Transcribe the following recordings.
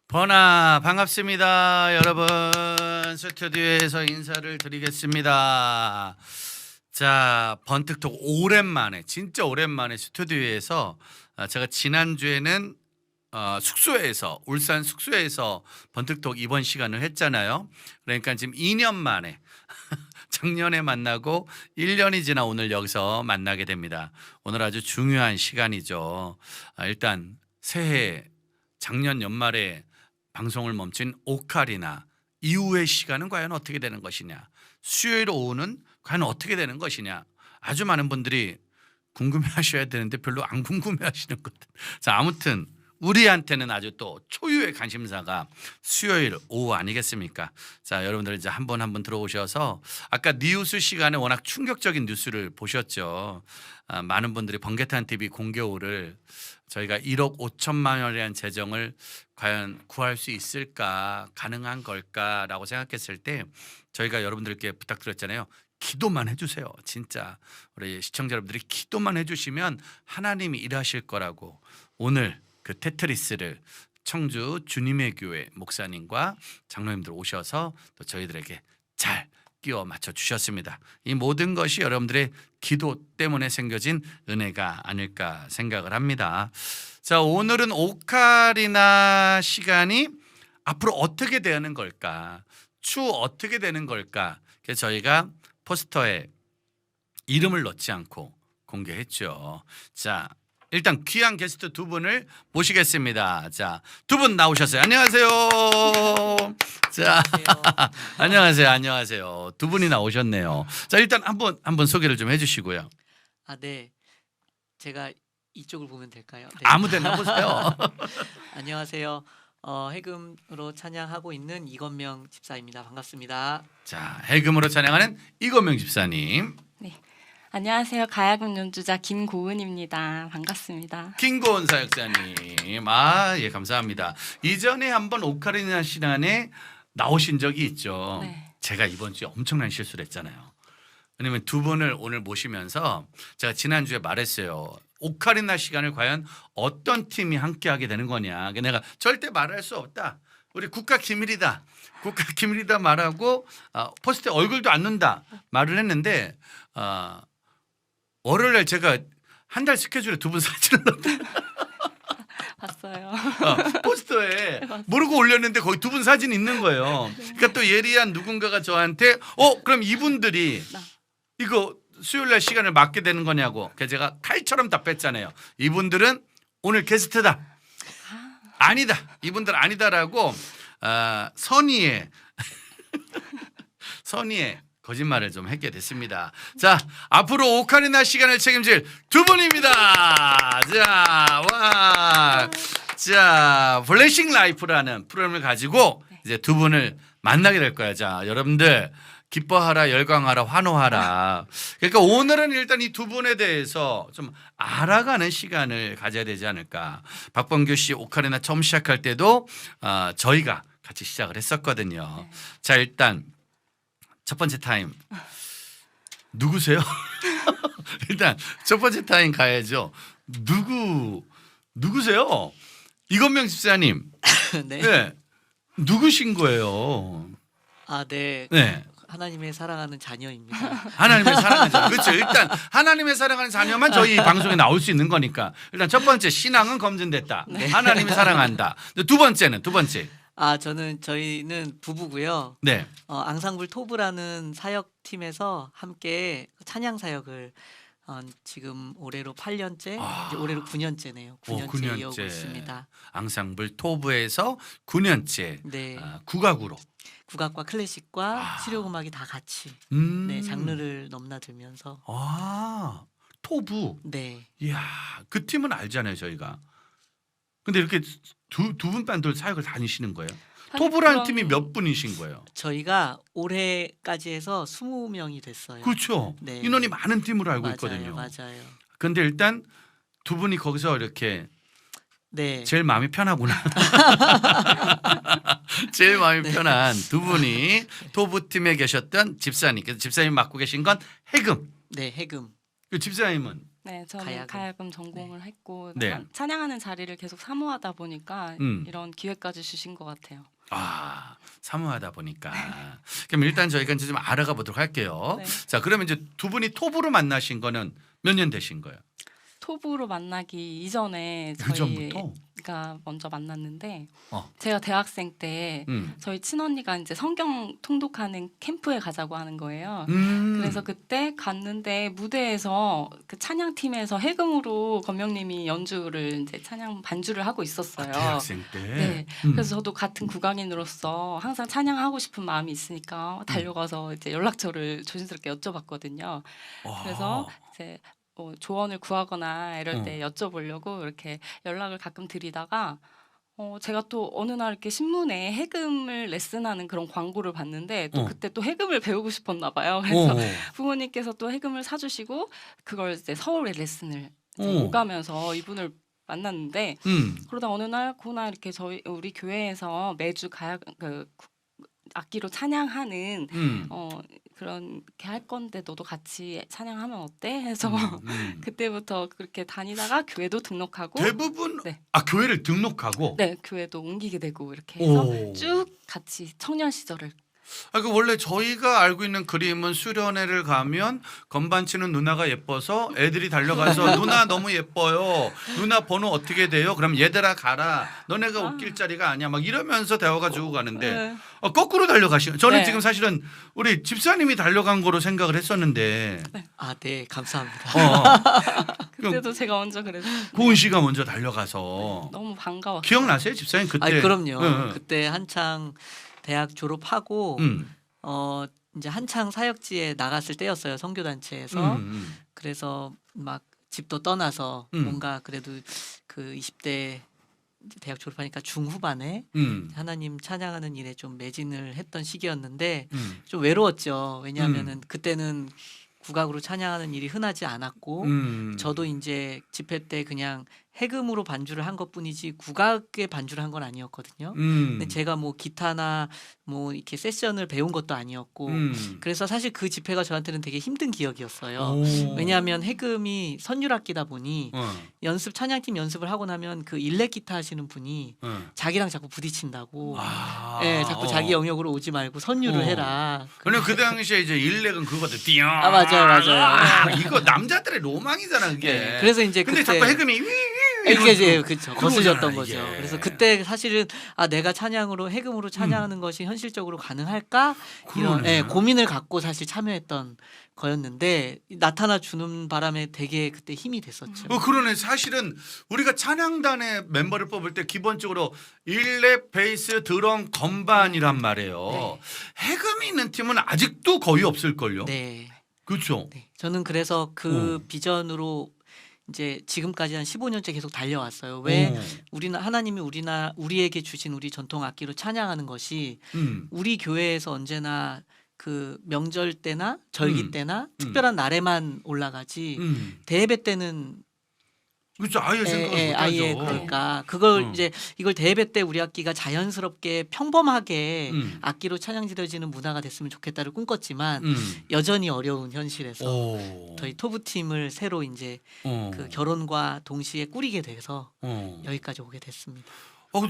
버나 반갑습니다. 여러분 스튜디오에서 인사를 드리겠습니다. 자, 번뜩톡 오랜만에 진짜 오랜만에 스튜디오에서 제가 지난주에는 숙소에서 울산 숙소에서 번뜩톡 이번 시간을 했잖아요. 그러니까 지금 2년 만에 작년에 만나고 1년이 지나 오늘 여기서 만나게 됩니다. 오늘 아주 중요한 시간이죠. 일단 새해 작년 연말에 방송을 멈춘 오카리나 이후의 시간은 과연 어떻게 되는 것이냐, 수요일 오후는 과연 어떻게 되는 것이냐, 아주 많은 분들이 궁금해하셔야 되는데 별로 안 궁금해하시는 것. 자, 아무튼 우리한테는 아주 또 초유의 관심사가 수요일 오후 아니겠습니까? 자, 여러분들 이제 한 분 한 분 들어오셔서 아까 뉴스 시간에 워낙 충격적인 뉴스를 보셨죠. 많은 분들이 번개탄 TV 공개호를 저희가 1억 5천만 원이라는 재정을 과연 구할 수 있을까, 가능한 걸까라고 생각했을 때 저희가 여러분들께 부탁드렸잖아요. 기도만 해주세요. 진짜 우리 시청자 여러분들이 기도만 해주시면 하나님이 일하실 거라고 오늘 그 테트리스를 청주 주님의 교회 목사님과 장로님들 오셔서 또 저희들에게 잘 끼워 맞춰 주셨습니다. 이 모든 것이 여러분들의 기도 때문에 생겨진 은혜가 아닐까 생각을 합니다. 자, 오늘은 오카리나 시간이 앞으로 어떻게 되는 걸까, 추후 어떻게 되는 걸까, 그래서 저희가 포스터에 이름을 넣지 않고 공개했죠. 자, 일단 귀한 게스트 두 분을 모시겠습니다. 자, 두 분 나오셨어요. 안녕하세요. 자, 안녕하세요. 안녕하세요. 두 분이 나오셨네요. 자, 일단 한번 소개를 좀 해주시고요. 네. 제가 이쪽을 보면 될까요? 네. 아무데나 보세요. 안녕하세요. 해금으로 찬양하고 있는 이건명 집사입니다. 반갑습니다. 자, 해금으로 찬양하는 이건명 집사님. 네. 안녕하세요. 가야금 연주자 김고은입니다. 반갑습니다. 김고은 사역자님. 예, 감사합니다. 이전에 한번 오카리나 시간에 나오신 적이 있죠. 네. 제가 이번 주에 엄청난 실수를 했잖아요. 왜냐면 두 분을 오늘 모시면서 제가 지난주에 말했어요. 오카리나 시간을 과연 어떤 팀이 함께하게 되는 거냐. 내가 절대 말할 수 없다. 우리 국가 기밀이다. 국가 기밀이다 말하고 포스트에 얼굴도 안 넣는다 말을 했는데 월요일날 제가 한 달 스케줄에 두 분 사진을 넣었다. 봤어요. 포스터에 모르고 올렸는데 거기 두 분 사진 있는 거예요. 그러니까 또 예리한 누군가가 저한테 그럼 이분들이 이거 수요일날 시간을 맡게 되는 거냐고. 그래서 제가 칼처럼 답했잖아요. 이분들은 오늘 게스트다. 아니다. 이분들 아니다라고 선의의 거짓말을 좀 했게 됐습니다. 자, 앞으로 오카리나 시간을 책임질 두 분입니다. 자, 블레싱 라이프라는 프로그램을 가지고 이제 두 분을 만나게 될 거야. 자, 여러분들 기뻐하라, 열광하라, 환호하라. 그러니까 오늘은 일단 이 두 분에 대해서 좀 알아가는 시간을 가져야 되지 않을까. 박범규 씨 오카리나 처음 시작할 때도 저희가 같이 시작을 했었거든요. 자, 일단 첫 번째 타임 누구세요? 일단 첫 번째 타임 가야죠. 누구세요? 이건명 집사님. 네. 네. 누구신 거예요? 네. 네. 하나님의 사랑하는 자녀입니다. 하나님의 사랑하는 자녀. 그렇죠. 일단 하나님의 사랑하는 자녀만 저희 방송에 나올 수 있는 거니까. 일단 첫 번째 신앙은 검증됐다. 네. 하나님이 사랑한다. 두 번째. 저희는 부부고요. 네. 앙상블 토브라는 사역팀에서 함께 찬양 사역을 지금 올해로 8년째, 이제 올해로 9년째네요. 9년째 이어오고 있습니다. 앙상블 토브에서 9년째. 네. 국악으로. 국악과 클래식과 실용음악이 다 같이 네, 장르를 넘나들면서. 토브. 네. 이야, 그 팀은 알잖아요, 저희가. 근데 이렇게 두 분 밴드를 사역을 다니시는 거예요? 토브라는 팀이 몇 분이신 거예요? 저희가 올해까지 해서 20명이 됐어요. 그렇죠. 네. 인원이 많은 팀으로 알고 있거든요. 맞아요. 근데 일단 두 분이 거기서 이렇게 네. 제일 마음이 편하구나. 제일 마음이 편한 두 분이 토브 팀에 계셨던 집사님. 그래서 집사님 맡고 계신 건 해금. 네, 해금. 그 집사님은 네, 저는 가야금. 가야금 전공을 했고 네. 찬양하는 자리를 계속 사모하다 보니까 음. 이런 기회까지 주신 것 같아요. 아, 사모하다 보니까. 그럼 일단 저희가 이제 좀 알아가 보도록 할게요. 네. 자, 그러면 이제 두 분이 톱으로 만나신 거는 몇 년 되신 거예요? 톱으로 만나기 이전에 그 전부터? 저희가 먼저 만났는데 어. 제가 대학생 때 음. 저희 친언니가 이제 성경 통독하는 캠프에 가자고 하는 거예요. 그래서 그때 갔는데 무대에서 그 찬양팀에서 해금으로 건명님이 연주를 이제 찬양 반주를 하고 있었어요. 대학생 때. 네. 그래서 저도 같은 국악인으로서 항상 찬양하고 싶은 마음이 있으니까 달려가서 이제 연락처를 조심스럽게 여쭤봤거든요. 그래서 이제 조언을 구하거나 이럴 때 여쭤보려고 이렇게 연락을 가끔 드리다가 제가 또 어느 날 이렇게 신문에 해금을 레슨하는 그런 광고를 봤는데 또 그때 또 해금을 배우고 싶었나 봐요. 그래서 부모님께서 또 해금을 사주시고 그걸 이제 서울에 레슨을 이제 오가면서 이분을 만났는데 그러다 어느 날 그날 이렇게 우리 교회에서 매주 악기로 찬양하는 그렇게 할 건데 너도 같이 찬양하면 어때? 해서 그때부터 그렇게 다니다가 교회도 등록하고 대부분 네. 교회를 등록하고. 네, 교회도 옮기게 되고 이렇게 해서 오. 쭉 같이 청년 시절을 그 원래 저희가 알고 있는 그림은 수련회를 가면 건반 치는 누나가 예뻐서 애들이 달려가서 누나 너무 예뻐요. 누나 번호 어떻게 돼요? 그럼 얘들아 가라. 너네가 웃길 자리가 아니야. 막 이러면서 대화가 주고 가는데 네. 거꾸로 달려가시는. 저는 네. 지금 사실은 우리 집사님이 달려간 거로 생각을 했었는데 아, 네, 감사합니다. 그때도 제가 먼저 그랬어요. 고은 씨가 먼저 달려가서 너무 반가웠어요. 기억나세요, 집사님 그때? 아, 그럼요. 응. 그때 한창 대학 졸업하고 이제 한창 사역지에 나갔을 때였어요. 선교단체에서. 그래서 막 집도 떠나서 뭔가 그래도 그 20대 이제 대학 졸업하니까 중후반에 하나님 찬양하는 일에 좀 매진을 했던 시기였는데 좀 외로웠죠. 왜냐하면은 그때는 국악으로 찬양하는 일이 흔하지 않았고 저도 이제 집회 때 그냥 해금으로 반주를 한 것뿐이지 국악에 반주를 한 건 아니었거든요. 근데 제가 뭐 기타나 뭐 이렇게 세션을 배운 것도 아니었고 그래서 사실 그 집회가 저한테는 되게 힘든 기억이었어요. 왜냐하면 해금이 선율악기다 보니 연습 찬양팀 연습을 하고 나면 그 일렉 기타 하시는 분이 자기랑 자꾸 부딪힌다고. 예, 자꾸 자기 영역으로 오지 말고 선율을 해라. 왜냐면 그 당시에 이제 일렉은 그거거든. 띠용. 아, 맞아요. 이거 남자들의 로망이잖아 그게. 네, 그래서 이제 근데 그때 자꾸 해금이 이게 이제 그렇죠. 거슬렸던 그거잖아, 거죠. 이게. 그래서 그때 사실은 내가 찬양으로 해금으로 찬양하는 것이 현실적으로 가능할까 이런 그러네. 고민을 갖고 사실 참여했던 거였는데 나타나 주는 바람에 되게 그때 힘이 됐었죠. 그러네. 사실은 우리가 찬양단의 멤버를 뽑을 때 기본적으로 일렉, 베이스, 드럼, 건반이란 말이에요. 네. 해금이 있는 팀은 아직도 거의 없을걸요. 네. 그렇죠. 네. 저는 그래서 그 비전으로 이제 지금까지 한 15년째 계속 달려왔어요. 왜 하나님이 우리에게 주신 우리 전통 악기로 찬양하는 것이 우리 교회에서 언제나 그 명절 때나 절기 때나 특별한 날에만 올라가지 대예배 때는 그렇죠. 아예 생각을 못하죠. 아예 그러니까 그걸 이제 이걸 대예배 때 우리 악기가 자연스럽게 평범하게 악기로 찬양 드려지는 문화가 됐으면 좋겠다를 꿈꿨지만 여전히 어려운 현실에서 저희 토부 팀을 새로 이제 그 결혼과 동시에 꾸리게 돼서 여기까지 오게 됐습니다.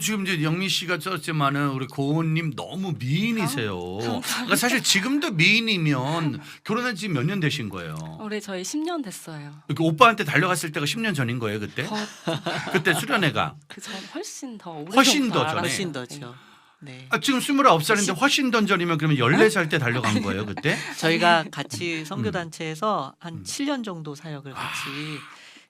지금 이제 영미 씨가 썼지만은 우리 고은님 너무 미인이세요. 그러니까 사실 지금도 미인이면 결혼한 지 몇 년 되신 거예요? 올해 저희 10년 됐어요. 이렇게 오빠한테 달려갔을 때가 10년 전인 거예요 그때? 그때 수련회가 그전 훨씬 더 오래 훨씬 더 전에. 훨씬 더죠. 네. 지금 29살인데 훨씬 더 전이면 그러면 14살 때 달려간 거예요 그때? 저희가 같이 선교단체에서 한 7년 정도 사역을 같이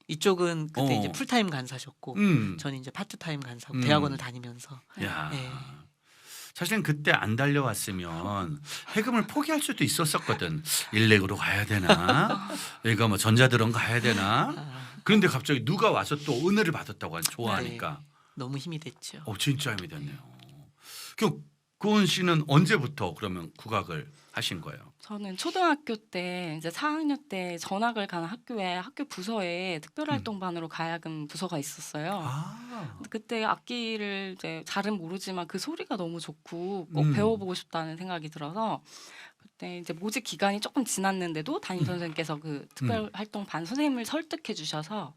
이쪽은 그때 이제 풀타임 간사셨고 저는 이제 파트타임 간사고 대학원을 다니면서. 야. 네. 사실은 그때 안 달려왔으면 해금을 포기할 수도 있었었거든. 일렉으로 가야 되나? 여기가 뭐 전자드럼 가야 되나? 그런데 갑자기 누가 와서 또 은혜를 받았다고 좋아하니까. 네. 너무 힘이 됐죠. 진짜 힘이 됐네요. 그럼 고은 씨는 언제부터 그러면 국악을 하신 거예요? 저는 초등학교 때 이제 4학년 때 전학을 가는 학교에 학교 부서에 특별활동반으로 가야금 부서가 있었어요. 아, 그때 악기를 이제 잘은 모르지만 그 소리가 너무 좋고 꼭 배워보고 싶다는 생각이 들어서 그때 이제 모집 기간이 조금 지났는데도 담임 선생님께서 그 특별활동반 선생님을 설득해 주셔서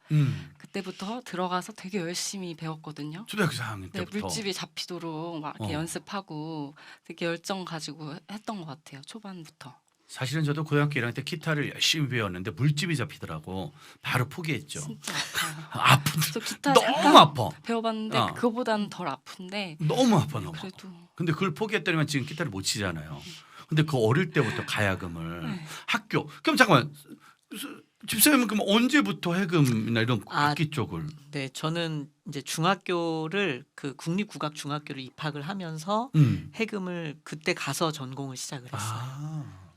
그때부터 들어가서 되게 열심히 배웠거든요. 초등학교 4학년 네, 때부터. 물집이 잡히도록 막 이렇게 어. 연습하고 되게 열정 가지고 했던 것 같아요. 초반부터. 사실은 저도 고등학교 1학년 때 기타를 열심히 배웠는데 물집이 잡히더라고. 바로 포기했죠. 진짜 아파요. 아픈. 저 기타 너무 잠깐 아파. 배워봤는데 어. 그거보다는 덜 아픈데 너무 아파 너무. 그래도 근데 그걸 포기했더니만 지금 기타를 못 치잖아요. 근데 그 어릴 때부터 가야금을 네. 학교. 그럼 잠깐만. 집사님은 그럼 언제부터 해금이나 이런 악기 쪽을? 네, 저는 이제 중학교를 그 국립국악중학교를 입학을 하면서 해금을 그때 가서 전공을 시작을 했어요. 아,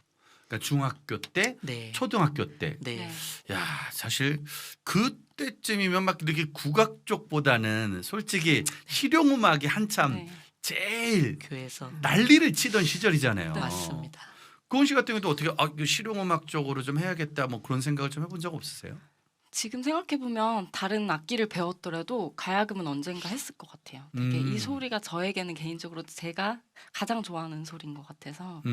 그러니까 중학교 때, 네. 초등학교 때. 네. 네. 야, 사실 그때쯤이면 막 이렇게 국악 쪽보다는 솔직히 실용음악이 한참 네. 제일 교회에서 난리를 치던 시절이잖아요. 네. 맞습니다. 고은 씨 같은 경우도 어떻게 이거 실용음악 쪽으로 좀 해야겠다 뭐 그런 생각을 좀 해본 적 없으세요? 지금 생각해 보면 다른 악기를 배웠더라도 가야금은 언젠가 했을 것 같아요. 되게 이 소리가 저에게는 개인적으로 제가 가장 좋아하는 소리인 것 같아서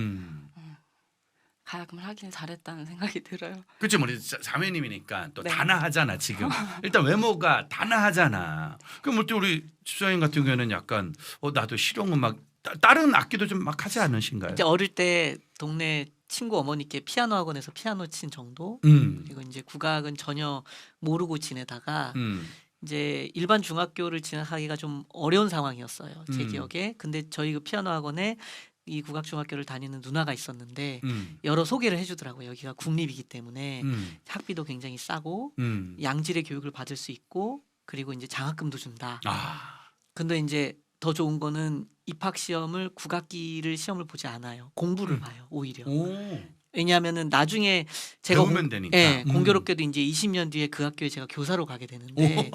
가야금을 하길 잘했다는 생각이 들어요. 그렇죠. 우리 자매님이니까 또 네. 단아하잖아 지금. 일단 외모가 단아하잖아. 그럼 또 우리 집사님 같은 경우에는 약간 나도 실용음악 다른 악기도 좀 막 하지 않으신가요? 이제 어릴 때 동네 친구 어머니께 피아노 학원에서 피아노 친 정도. 음, 그리고 이제 국악은 전혀 모르고 지내다가 음, 이제 일반 중학교를 진학하기가 좀 어려운 상황이었어요. 제 기억에. 근데 저희 그 피아노 학원에 이 국악중학교를 다니는 누나가 있었는데 여러 소개를 해주더라고요. 여기가 국립이기 때문에 학비도 굉장히 싸고 양질의 교육을 받을 수 있고 그리고 이제 장학금도 준다. 아, 근데 이제 더 좋은 거는 입학 시험을 국악기를 시험을 보지 않아요. 공부를 봐요. 오히려. 오, 왜냐하면은 나중에 제가 배우면 되니까. 예, 공교롭게도 이제 20년 뒤에 그 학교에 제가 교사로 가게 되는데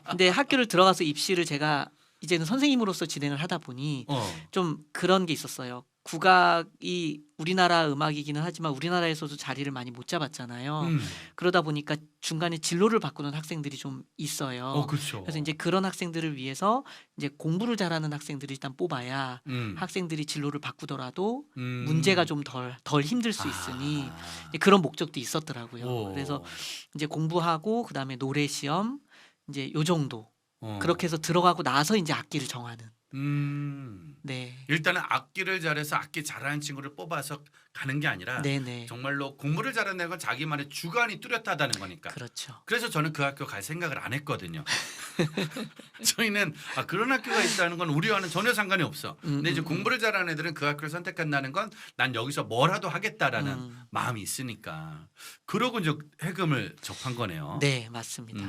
근데 학교를 들어가서 입시를 제가 이제는 선생님으로서 진행을 하다 보니 좀 그런 게 있었어요. 국악이 우리나라 음악이기는 하지만 우리나라에서도 자리를 많이 못 잡았잖아요. 그러다 보니까 중간에 진로를 바꾸는 학생들이 좀 있어요. 그렇죠. 그래서 이제 그런 학생들을 위해서 이제 공부를 잘하는 학생들을 일단 뽑아야 학생들이 진로를 바꾸더라도 문제가 좀 덜 힘들 수 있으니 이제 그런 목적도 있었더라고요. 그래서 이제 공부하고 그다음에 노래 시험 이제 요 정도 그렇게 해서 들어가고 나서 이제 악기를 정하는. 네. 일단은 악기를 잘해서 악기 잘하는 친구를 뽑아서 가는 게 아니라 네네. 정말로 공부를 잘하는 건 자기만의 주관이 뚜렷하다는 거니까. 그렇죠. 그래서 저는 그 학교 갈 생각을 안 했거든요. 저희는 그런 학교가 있다는 건 우리와는 전혀 상관이 없어. 근데 이제 공부를 잘하는 애들은 그 학교를 선택한다는 건 난 여기서 뭐라도 하겠다라는 마음이 있으니까. 그러고 이제 해금을 접한 거네요. 네, 맞습니다.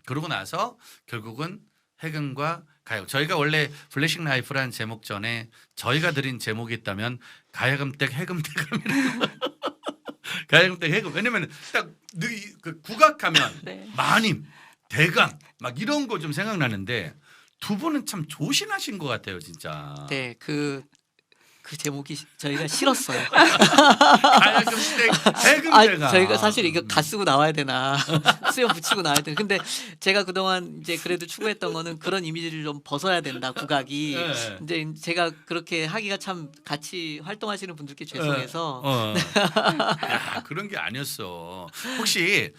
그러고 나서 결국은 해금과 가야금. 저희가 원래 플래싱 라이프라는 제목 전에 저희가 드린 제목이 있다면 가야금 댁 해금 댁이라는 가야금 댁 해금. 왜냐면 딱 그 국악하면 네. 마님, 대강 막 이런 거 좀 생각나는데 두 분은 참 조신하신 것 같아요, 진짜. 네, 그 제목이 저희가 싫었어요. 가야금 댁 해금 댁아. 저희가 사실 이거 가 쓰고 나와야 되나 수염 붙이고 나와야 되나. 근데 제가 그동안 이제 그래도 추구했던 거는 그런 이미지를 좀 벗어야 된다 국악이. 네. 근데 제가 그렇게 하기가 참 같이 활동하시는 분들께 죄송해서. 야, 그런 게 아니었어. 혹시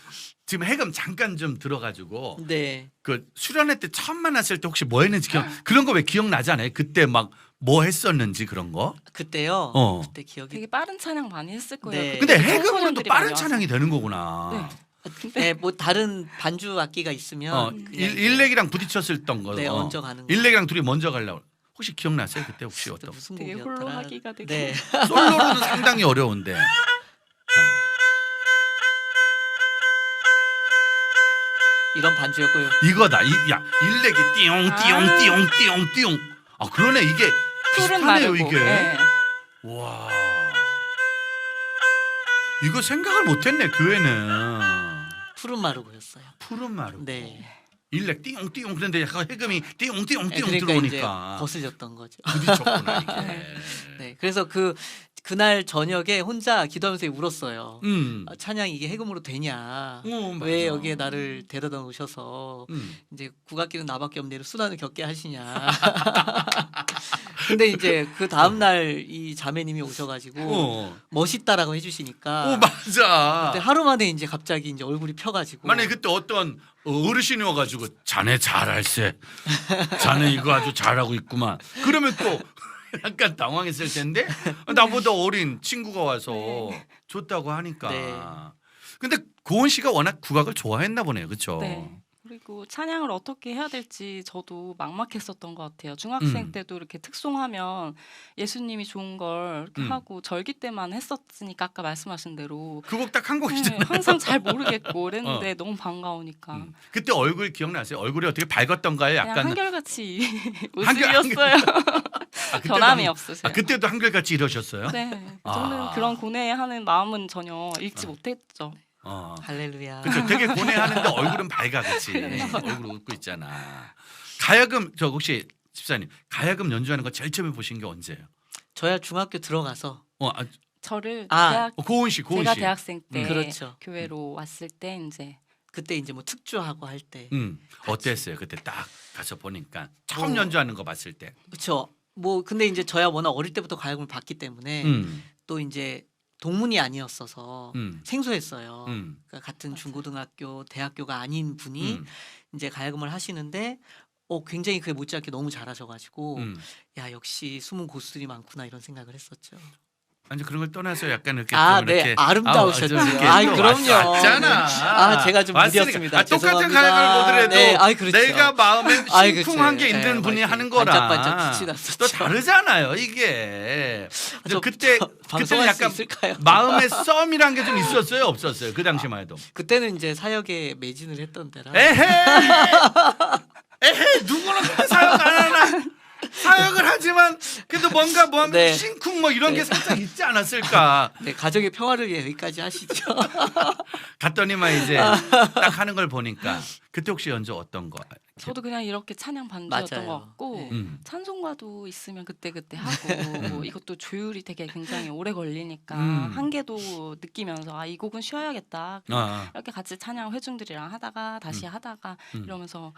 지금 해금 잠깐 좀 들어가지고 네. 그 수련회 때 처음 만났을 때 혹시 뭐 했는지 그런 거 왜 기억나잖아요. 그때 막 뭐 했었는지 그런 거. 그때요. 그때 기억이. 되게 빠른 찬양 많이 했을 거예요. 네. 근데 그때 해금으로 또 청소년들이 빠른 많이 찬양이 되는 거구나. 네, 뭐 다른 반주 악기가 있으면 그냥 일렉이랑 부딪혔을 던 거. 네, 먼저 가는 거. 일렉이랑 둘이 먼저 가려고. 혹시 기억나세요? 그때 혹시 또 어떤? 무슨 되게 곡이었더라. 홀로하기가 되게 네. 솔로로는 상당히 어려운데. 이런 반주였고요. 이거다. 야, 일렉이 띠용띠용띠용띠용띠용. 아, 그러네. 이게 풀은 비슷하네요, 마르고. 이게. 네. 와. 이거 생각을 못 했네, 교회는. 푸른 마르고였어요. 푸른 마루. 네. 일렉 띠용띠용 그런데 약간 해금이 띠용띠용띠용 그러니까 이제 들어오니까 거슬렸던 거죠. 부딪혔구나, 이게. 네. 그래서 그 그날 저녁에 혼자 기도하면서 울었어요. 음. 찬양이 이게 해금으로 되냐? 맞아. 왜 여기에 나를 데려다 놓으셔서 음. 이제 국악기는 나밖에 없네로 수단을 겪게 하시냐? 근데 이제 그 다음 날 이 자매님이 오셔가지고 멋있다라고 해주시니까. 맞아. 근데 하루 만에 이제 갑자기 이제 얼굴이 펴가지고. 만약에 그때 어떤 어르신이 와가지고 자네 잘할세, 자네 이거 아주 잘하고 있구만. 그러면 또 약간 당황했을 텐데 나보다 어린 친구가 와서 네. 줬다고 하니까. 네. 근데 고은 씨가 워낙 국악을 좋아했나 보네요, 그렇죠? 네. 그리고 찬양을 어떻게 해야 될지 저도 막막했었던 것 같아요. 중학생 음. 때도 이렇게 특송하면 예수님이 좋은 걸 이렇게 하고 절기 때만 했었으니까 아까 말씀하신 대로 그 곡 딱 한 네, 곡이잖아요. 항상 잘 모르겠고 그랬는데 너무 반가우니까 그때 얼굴 기억나세요? 얼굴이 어떻게 밝았던가요? 그냥 약간 한결같이 한결- 웃음이었어요. 그때도 변함이 한- 없으세요. 그때도 한결같이 이러셨어요? 네, 저는 아. 그런 고뇌하는 마음은 전혀 잃지 못했죠. 할렐루야. 그렇죠. 되게 고뇌하는데 얼굴은 밝아, 그렇지. 네. 얼굴 웃고 있잖아. 가야금 저 혹시 집사님 가야금 연주하는 거 제일 처음에 보신 게 언제예요? 저야 중학교 들어가서. 저를 고은 씨, 고은 제가 씨. 대학생 때 그렇죠. 교회로 왔을 때 이제 그때 이제 뭐 특주하고 할 때. 어땠어요? 그때 딱 가서 보니까 처음 뭐. 연주하는 거 봤을 때. 그렇죠. 뭐 근데 이제 저야 워낙 어릴 때부터 가야금을 봤기 때문에 또 이제 동문이 아니었어서 생소했어요. 그러니까 같은 맞아요. 중고등학교, 대학교가 아닌 분이 음. 이제 가야금을 하시는데 굉장히 그에 못지않게 너무 잘하셔가지고 야 역시 숨은 고수들이 많구나 이런 생각을 했었죠. 아니 그런 걸 떠나서 약간 이렇게 아, 좀 네. 이렇게 아름다우셨죠. 좀 이렇게 아이, 또 그럼요. 왔잖아. 제가 좀 왔으니까. 무디었습니다. 똑같은 죄송합니다. 가야금을 보더라도 네, 아이, 그렇죠. 내가 마음에 아이, 심쿵한 그렇죠. 게 있는 네, 분이 막 하는 이렇게 거랑 반짝반짝 빛이 났었죠. 또 다르잖아요. 이게 저 그때 방송할 그때는 수 약간 있을까요? 마음의 썸이란 게 좀 있었어요, 없었어요? 그 당시만 해도. 그때는 이제 사역에 매진을 했던 때라. 에헤, 누구는 그때 사역 안 하나? 사역을 하지만 그래도 뭔가 뭐 하면 네. 심쿵 뭐 이런 게 네. 살짝 있지 않았을까? 네, 가족의 평화를 위해 여기까지 하시죠. 갔더니만 이제 딱 하는 걸 보니까 그때 혹시 연주 어떤 거? 저도 그냥 이렇게 찬양 반주였던 맞아요. 것 같고 네. 찬송가도 있으면 그때 하고 뭐 이것도 조율이 되게 굉장히 오래 걸리니까 음. 한계도 느끼면서 이 곡은 쉬어야겠다. 이렇게 같이 찬양 회중들이랑 하다가 다시 하다가 이러면서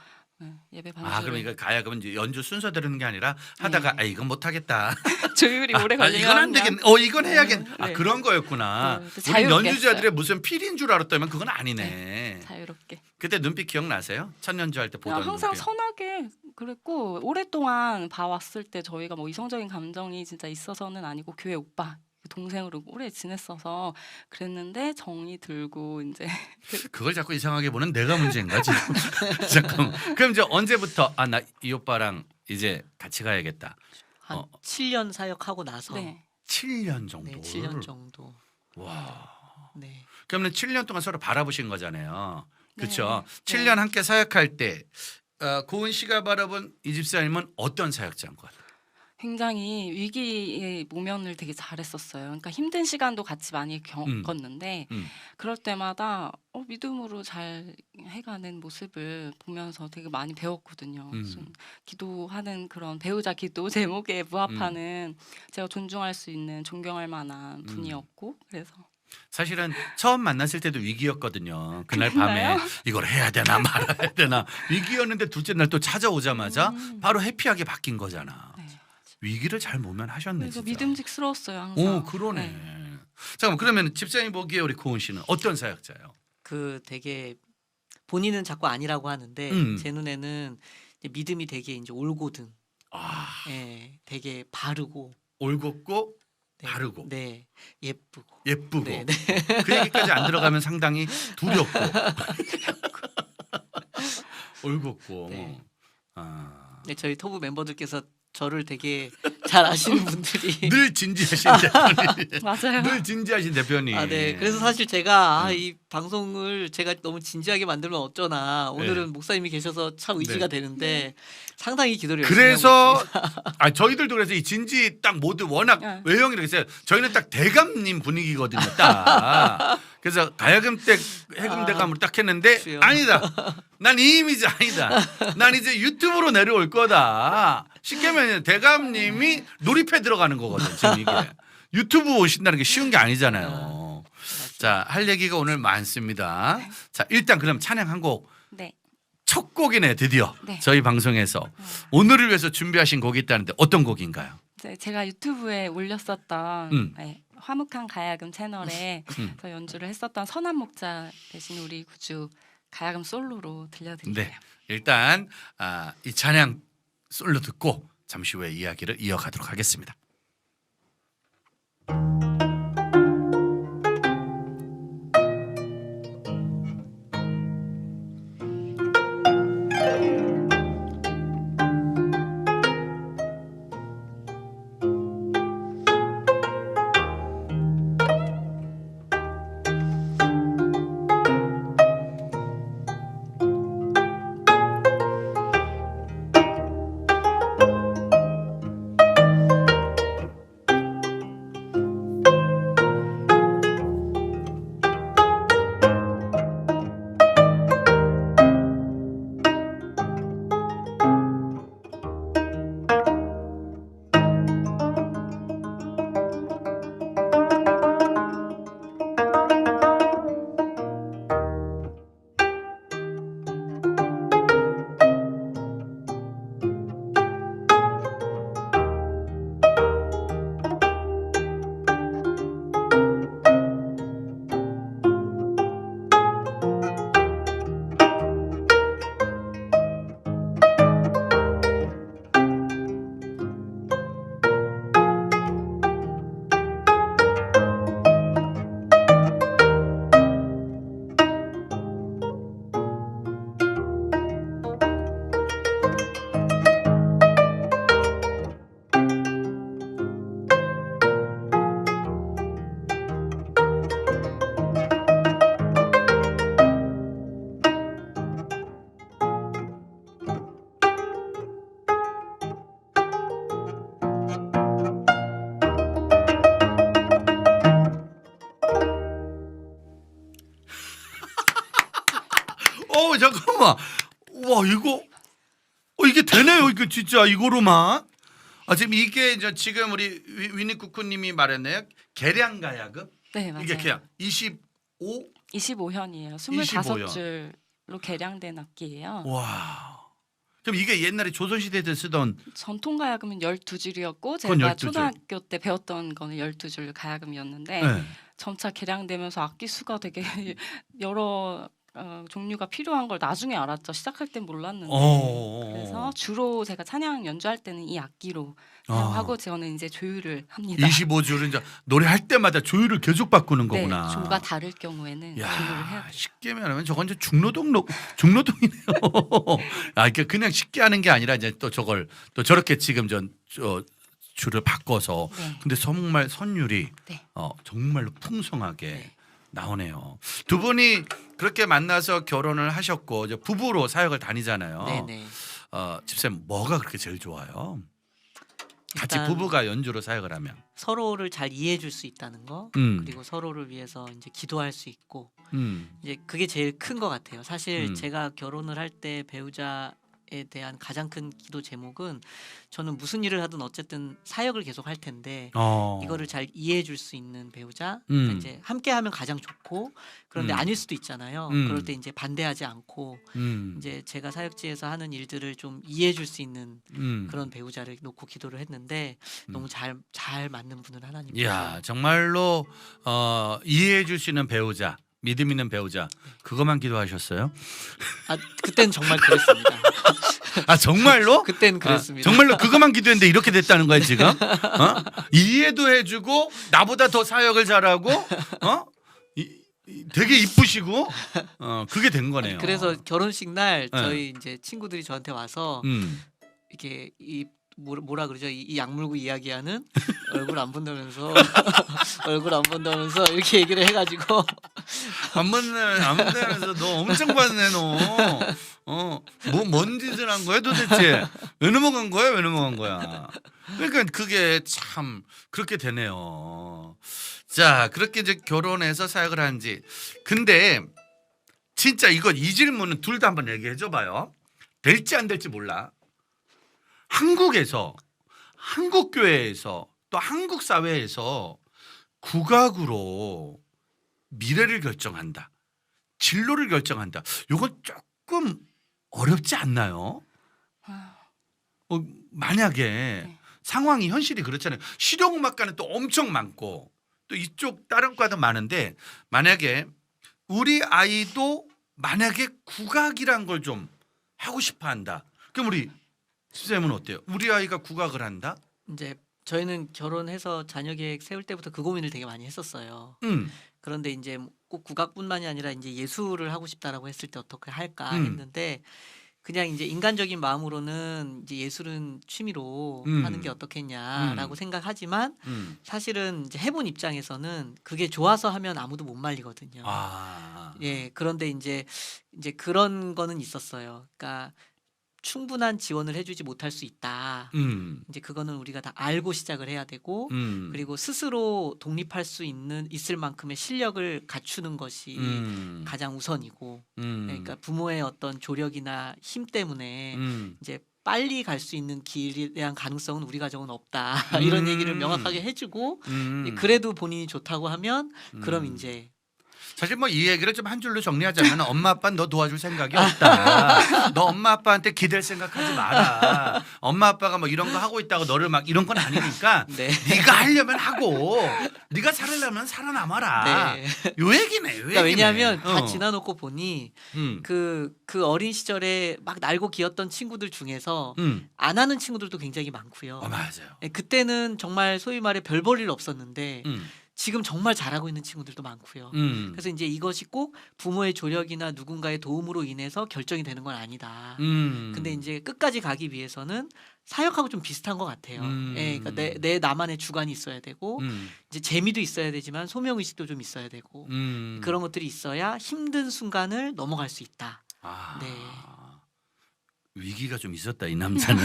예배 반주. 그럼 이거 가야금은 이제 연주 순서 들으는 게 아니라 하다가 네. 이건 못 하겠다. 조율이 오래 걸리면 이건 안 되겠네. 이건 해야겠. 네. 그런 거였구나. 네, 우리 자유롭게 연주자들의 했어요. 무슨 필인 줄 알았다면 그건 아니네. 자유롭게. 그때 눈빛 기억나세요? 첫 연주할 때 보던 그냥 항상 눈빛. 선하게 그랬고 오랫동안 봐왔을 때 저희가 뭐 이성적인 감정이 진짜 있어서는 아니고 교회 오빠 동생으로 오래 지냈어서 그랬는데 정이 들고 이제 그걸 자꾸 이상하게 보는 내가 문제인가 지금? 잠깐. 그럼 이제 언제부터 나 이 오빠랑 이제 같이 가야겠다. 한 7년 사역하고 나서 네. 7년 정도. 네, 7년 정도. 와. 네. 그러면 7년 동안 서로 바라보신 거잖아요. 그렇죠. 네. 7년 함께 사역할 때 고은 씨가 바라본 이 집사님은 어떤 사역자인 것 같아요? 굉장히 위기의 모면을 되게 잘했었어요. 그러니까 힘든 시간도 같이 많이 겪었는데 그럴 때마다 믿음으로 잘 해가는 모습을 보면서 되게 많이 배웠거든요. 좀 기도하는 그런 배우자 기도 제목에 부합하는 제가 존중할 수 있는 존경할 만한 분이었고 그래서 사실은 처음 만났을 때도 위기였거든요. 그날 그랬나요? 밤에 이걸 해야 되나 말아야 되나 위기였는데 둘째 날 또 찾아오자마자 바로 해피하게 바뀐 거잖아. 네. 위기를 잘 모면하셨네. 그래서 진짜. 믿음직스러웠어요 항상. 오 그러네. 네. 잠깐만 그러면 집사님 보기에 우리 고은 씨는 어떤 사역자예요? 그 되게 본인은 자꾸 아니라고 하는데 제 눈에는 이제 믿음이 되게 이제 올고든, 되게 바르고, 올곧고 네, 바르고 네, 예쁘고, 예쁘고 네, 네. 그 얘기까지 안 들어가면 상당히 두렵고 올곧고 네. 아. 네, 저희 토부 멤버들께서 저를 되게 잘 아시는 분들이 늘 진지하신 대표님. 맞아요. 늘 진지하신 대표님. 네. 그래서 사실 제가 이 방송을 제가 너무 진지하게 만들면 어쩌나 오늘은 목사님이 계셔서 참 의지가 되는데 상당히 기도를 열심히 그래서 하고 있습니다. 저희들도 그래서 이 진지 딱 모두 워낙 네. 외형이 이렇게 있어요. 저희는 딱 대감님 분위기거든요. 딱. 그래서 가야금 때 해금 대감으로 딱 했는데 주여. 아니다. 난 이 이미지 아니다. 난 이제 유튜브로 내려올 거다. 쉽게 말하면 대감님이 놀이패 들어가는 거거든. 지금 이게. 유튜브 오신다는 게 쉬운 게 아니잖아요. 자, 할 얘기가 오늘 많습니다. 자, 일단 그럼 찬양 한 곡. 네. 첫 곡이네 드디어 네. 저희 방송에서 오늘을 위해서 준비하신 곡이 있다는데 어떤 곡인가요? 제가 유튜브에 올렸었던 네, 화목한 가야금 채널에 서 연주를 했었던 선한 목자 대신 우리 구주 가야금 솔로로 들려드릴게요. 네, 일단 이 찬양 솔로 듣고 잠시 후에 이야기를 이어가도록 하겠습니다. 잠깐만. 와 이거 이게 되네요. 이거 진짜 이거로만. 지금 이게 이제 지금 우리 위니쿠쿠님이 말했네요. 계량가야금. 네, 맞아요. 이게 그냥 25. 25현이에요. 25현. 25줄로 개량된 악기예요. 와. 그럼 이게 옛날에 조선시대 때 쓰던 전통 가야금은 12줄이었고 그건 제가 12줄. 초등학교 때 배웠던 거는 12줄 가야금이었는데 네. 점차 개량되면서 악기 수가 되게 여러 종류가 필요한 걸 나중에 알았죠. 시작할 땐 몰랐는데. 그래서 주로 제가 찬양 연주할 때는 이 악기로 사용하고 저는 이제 조율을 합니다. 25줄은 이제 노래할 때마다 조율을 계속 바꾸는 거구나. 네, 조가 다를 경우에는 조율을 해야 돼요. 쉽게 말하면 저건 이제 중노동이네요. 이게 그냥 쉽게 하는 게 아니라 이제 또 저걸 또 저렇게 지금 줄을 바꿔서. 네. 근데 정말 선율이 네. 정말로 풍성하게 네. 나오네요. 두 분이 그렇게 만나서 결혼을 하셨고 이제 부부로 사역을 다니잖아요. 네네. 집사님 뭐가 그렇게 제일 좋아요? 같이 일단 부부가 연주로 사역을 하면. 서로를 잘 이해해 줄 수 있다는 거, 음. 그리고 서로를 위해서 이제 기도할 수 있고, 음. 이제 그게 제일 큰 것 같아요. 사실 음. 제가 결혼을 할 때 배우자에 대한 가장 큰 기도 제목은 저는 무슨 일을 하든 어쨌든 사역을 계속 할 텐데 이거를 잘 이해해 줄 수 있는 배우자, 그러니까 이제 함께 하면 가장 좋고, 그런데 아닐 수도 있잖아요. 그럴 때 이제 반대하지 않고 이제 제가 사역지에서 하는 일들을 좀 이해해 줄 수 있는 그런 배우자를 놓고 기도를 했는데 너무 잘 맞는 분을 하나님. 이야 정말로 이해해 줄 수 있는 배우자, 믿음 있는 배우자, 그것만 기도하셨어요? 그때는 정말 그랬습니다. 정말로? 그때는 그랬습니다. 정말로 그것만 기도했는데 이렇게 됐다는 거야 지금? 이해도 해주고 나보다 더 사역을 잘하고 되게 이쁘시고 그게 된 거네요. 그래서 결혼식 날 네. 저희 이제 친구들이 저한테 와서 이렇게 뭐라 그러죠? 이 약물고 이야기하는 얼굴 안 본다면서 얼굴 안 본다면서 이렇게 얘기를 해가지고 안 본다면서 너 엄청 봤네 너. 뭔 짓을 한 거야 도대체? 왜 넘어간 거야? 왜 넘어간 거야? 그러니까 그게 참 그렇게 되네요. 자, 그렇게 이제 결혼해서 사역을 한지. 근데 진짜 이 질문은 둘 다 한번 얘기해 줘 봐요. 될지 안 될지 몰라. 한국에서, 한국 교회에서 또 한국 사회에서 국악으로 미래를 결정한다. 진로를 결정한다. 요건 조금 어렵지 않나요? 아, 만약에 네. 상황이 현실이 그렇잖아요. 실용음악과는 또 엄청 많고 또 이쪽 다른 과도 많은데 만약에 우리 아이도 만약에 국악이란 걸 좀 하고 싶어 한다. 그럼 우리 수쌤은 어때요? 우리 아이가 국악을 한다? 이제 저희는 결혼해서 자녀 계획 세울 때부터 그 고민을 되게 많이 했었어요. 음. 그런데 이제 꼭 국악뿐만이 아니라 이제 예술을 하고 싶다라고 했을 때 어떻게 할까 음. 했는데 그냥 이제 인간적인 마음으로는 이제 예술은 취미로 하는 게 어떻겠냐라고 생각하지만 사실은 이제 해본 입장에서는 그게 좋아서 하면 아무도 못 말리거든요. 아. 예, 그런데 이제 그런 거는 있었어요. 그러니까 충분한 지원을 해주지 못할 수 있다. 이제 그거는 우리가 다 알고 시작을 해야 되고 그리고 스스로 독립할 수 있을 만큼의 실력을 갖추는 것이 가장 우선이고 그러니까 부모의 어떤 조력이나 힘 때문에 이제 빨리 갈 수 있는 길에 대한 가능성은 우리 가정은 없다. 이런 얘기를 명확하게 해주고 그래도 본인이 좋다고 하면 그럼 이제 사실 뭐 이 얘기를 좀 한 줄로 정리하자면 엄마 아빠는 너 도와줄 생각이 없다. 너 엄마 아빠한테 기댈 생각하지 마라. 엄마 아빠가 뭐 이런 거 하고 있다고 너를 막 이런 건 아니니까 네. 네가 하려면 하고 네가 살려면 살아남아라. 네. 요 얘기네. 요 그러니까 얘기네. 왜냐하면 다 지나놓고 보니 음. 그 어린 시절에 막 날고 기었던 친구들 중에서 안 하는 친구들도 굉장히 많고요. 맞아요. 예, 그때는 정말 소위 말해 별 볼 일 없었는데 음. 지금 정말 잘하고 있는 친구들도 많고요. 그래서 이제 이것이 꼭 부모의 조력이나 누군가의 도움으로 인해서 결정이 되는 건 아니다. 근데 이제 끝까지 가기 위해서는 사역하고 좀 비슷한 것 같아요. 예, 그러니까 내 나만의 주관이 있어야 되고 이제 재미도 있어야 되지만 소명 의식도 좀 있어야 되고 그런 것들이 있어야 힘든 순간을 넘어갈 수 있다. 아. 네. 위기가 좀 있었다 이 남자는.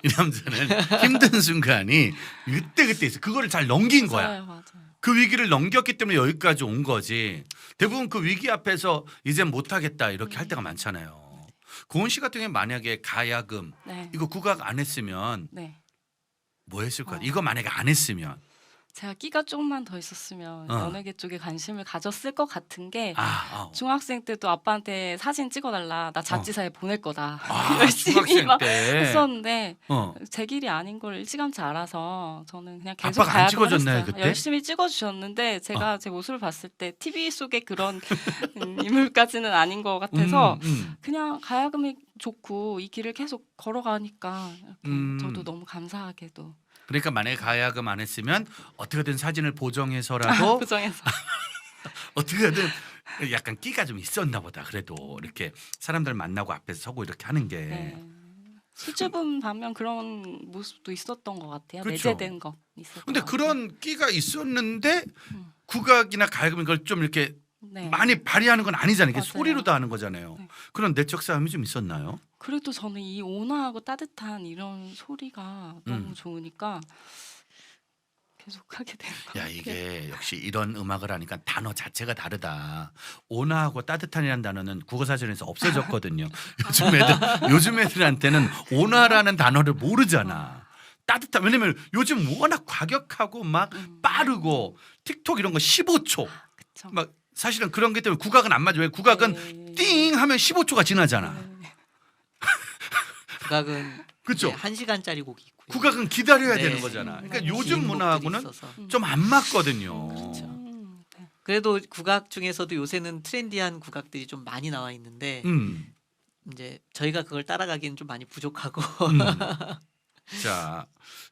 이 남자는 힘든 순간이 그때 있어. 그거를 잘 넘긴 거야. 맞아요, 맞아요. 그 위기를 넘겼기 때문에 여기까지 온 거지. 대부분 그 위기 앞에서 이젠 못하겠다 이렇게 할 때가 많잖아요. 고은 씨 같은 경우에 만약에 가야금 네. 이거 국악 안 했으면 네. 뭐 했을 것 같아? 이거 만약에 안 했으면 제가 끼가 조금만 더 있었으면 연예계 쪽에 관심을 가졌을 것 같은 게 중학생 때도 아빠한테 사진 찍어달라. 나 잡지사에 보낼 거다. 열심히 중학생 막 때 했었는데 제 길이 아닌 걸 일찌감치 알아서 저는 그냥 계속 아빠가 안 가야금을 찍어줬나요, 했어요. 그때? 열심히 찍어주셨는데 제가 제 모습을 봤을 때 TV 속의 그런 인물까지는 아닌 것 같아서 그냥 가야금이 좋고 이 길을 계속 걸어가니까 이렇게 저도 너무 감사하게도 그러니까 만약에 가야금 안 했으면 어떻게든 사진을 보정해서라도 부정해서 어떻게든 약간 끼가 좀 있었나 보다. 그래도 이렇게 사람들 만나고 앞에서 서고 이렇게 하는 게. 네. 수줍음 반면 그런 모습도 있었던 것 같아요. 그렇죠. 내재된 것 있었던 근데 것 같아요. 그런 끼가 있었는데 국악이나 가야금 이걸 좀 이렇게 네. 많이 발휘하는 건 아니잖아요. 이게 맞아요. 소리로 다 하는 거잖아요. 네. 그런 내적 싸움이 좀 있었나요? 그래도 저는 이 온화하고 따뜻한 이런 소리가 너무 좋으니까 계속 하게 되는 것 야 같아요. 이게 역시 이런 음악을 하니까 단어 자체가 다르다. 온화하고 따뜻한이라는 단어는 국어사전에서 없어졌거든요. 요즘 애들한테는 온화라는 단어를 모르잖아. 따뜻한 왜냐면 요즘 워낙 과격하고 막 빠르고 틱톡 이런 거 15초 그쵸. 막 사실은 그런 게 때문에 국악은 안 맞아. 왜 국악은 네. 띵 하면 15초가 지나잖아. 네. 국악은 그쵸? 1시간짜리 곡이 있고요. 국악은 기다려야 네. 되는 거잖아. 그러니까 긴 요즘 곡들이 문화하고는 있어서. 좀 안 맞거든요. 그렇죠. 네. 그래도 국악 중에서도 요새는 트렌디한 국악들이 좀 많이 나와 있는데 이제 저희가 그걸 따라가기는 좀 많이 부족하고 자,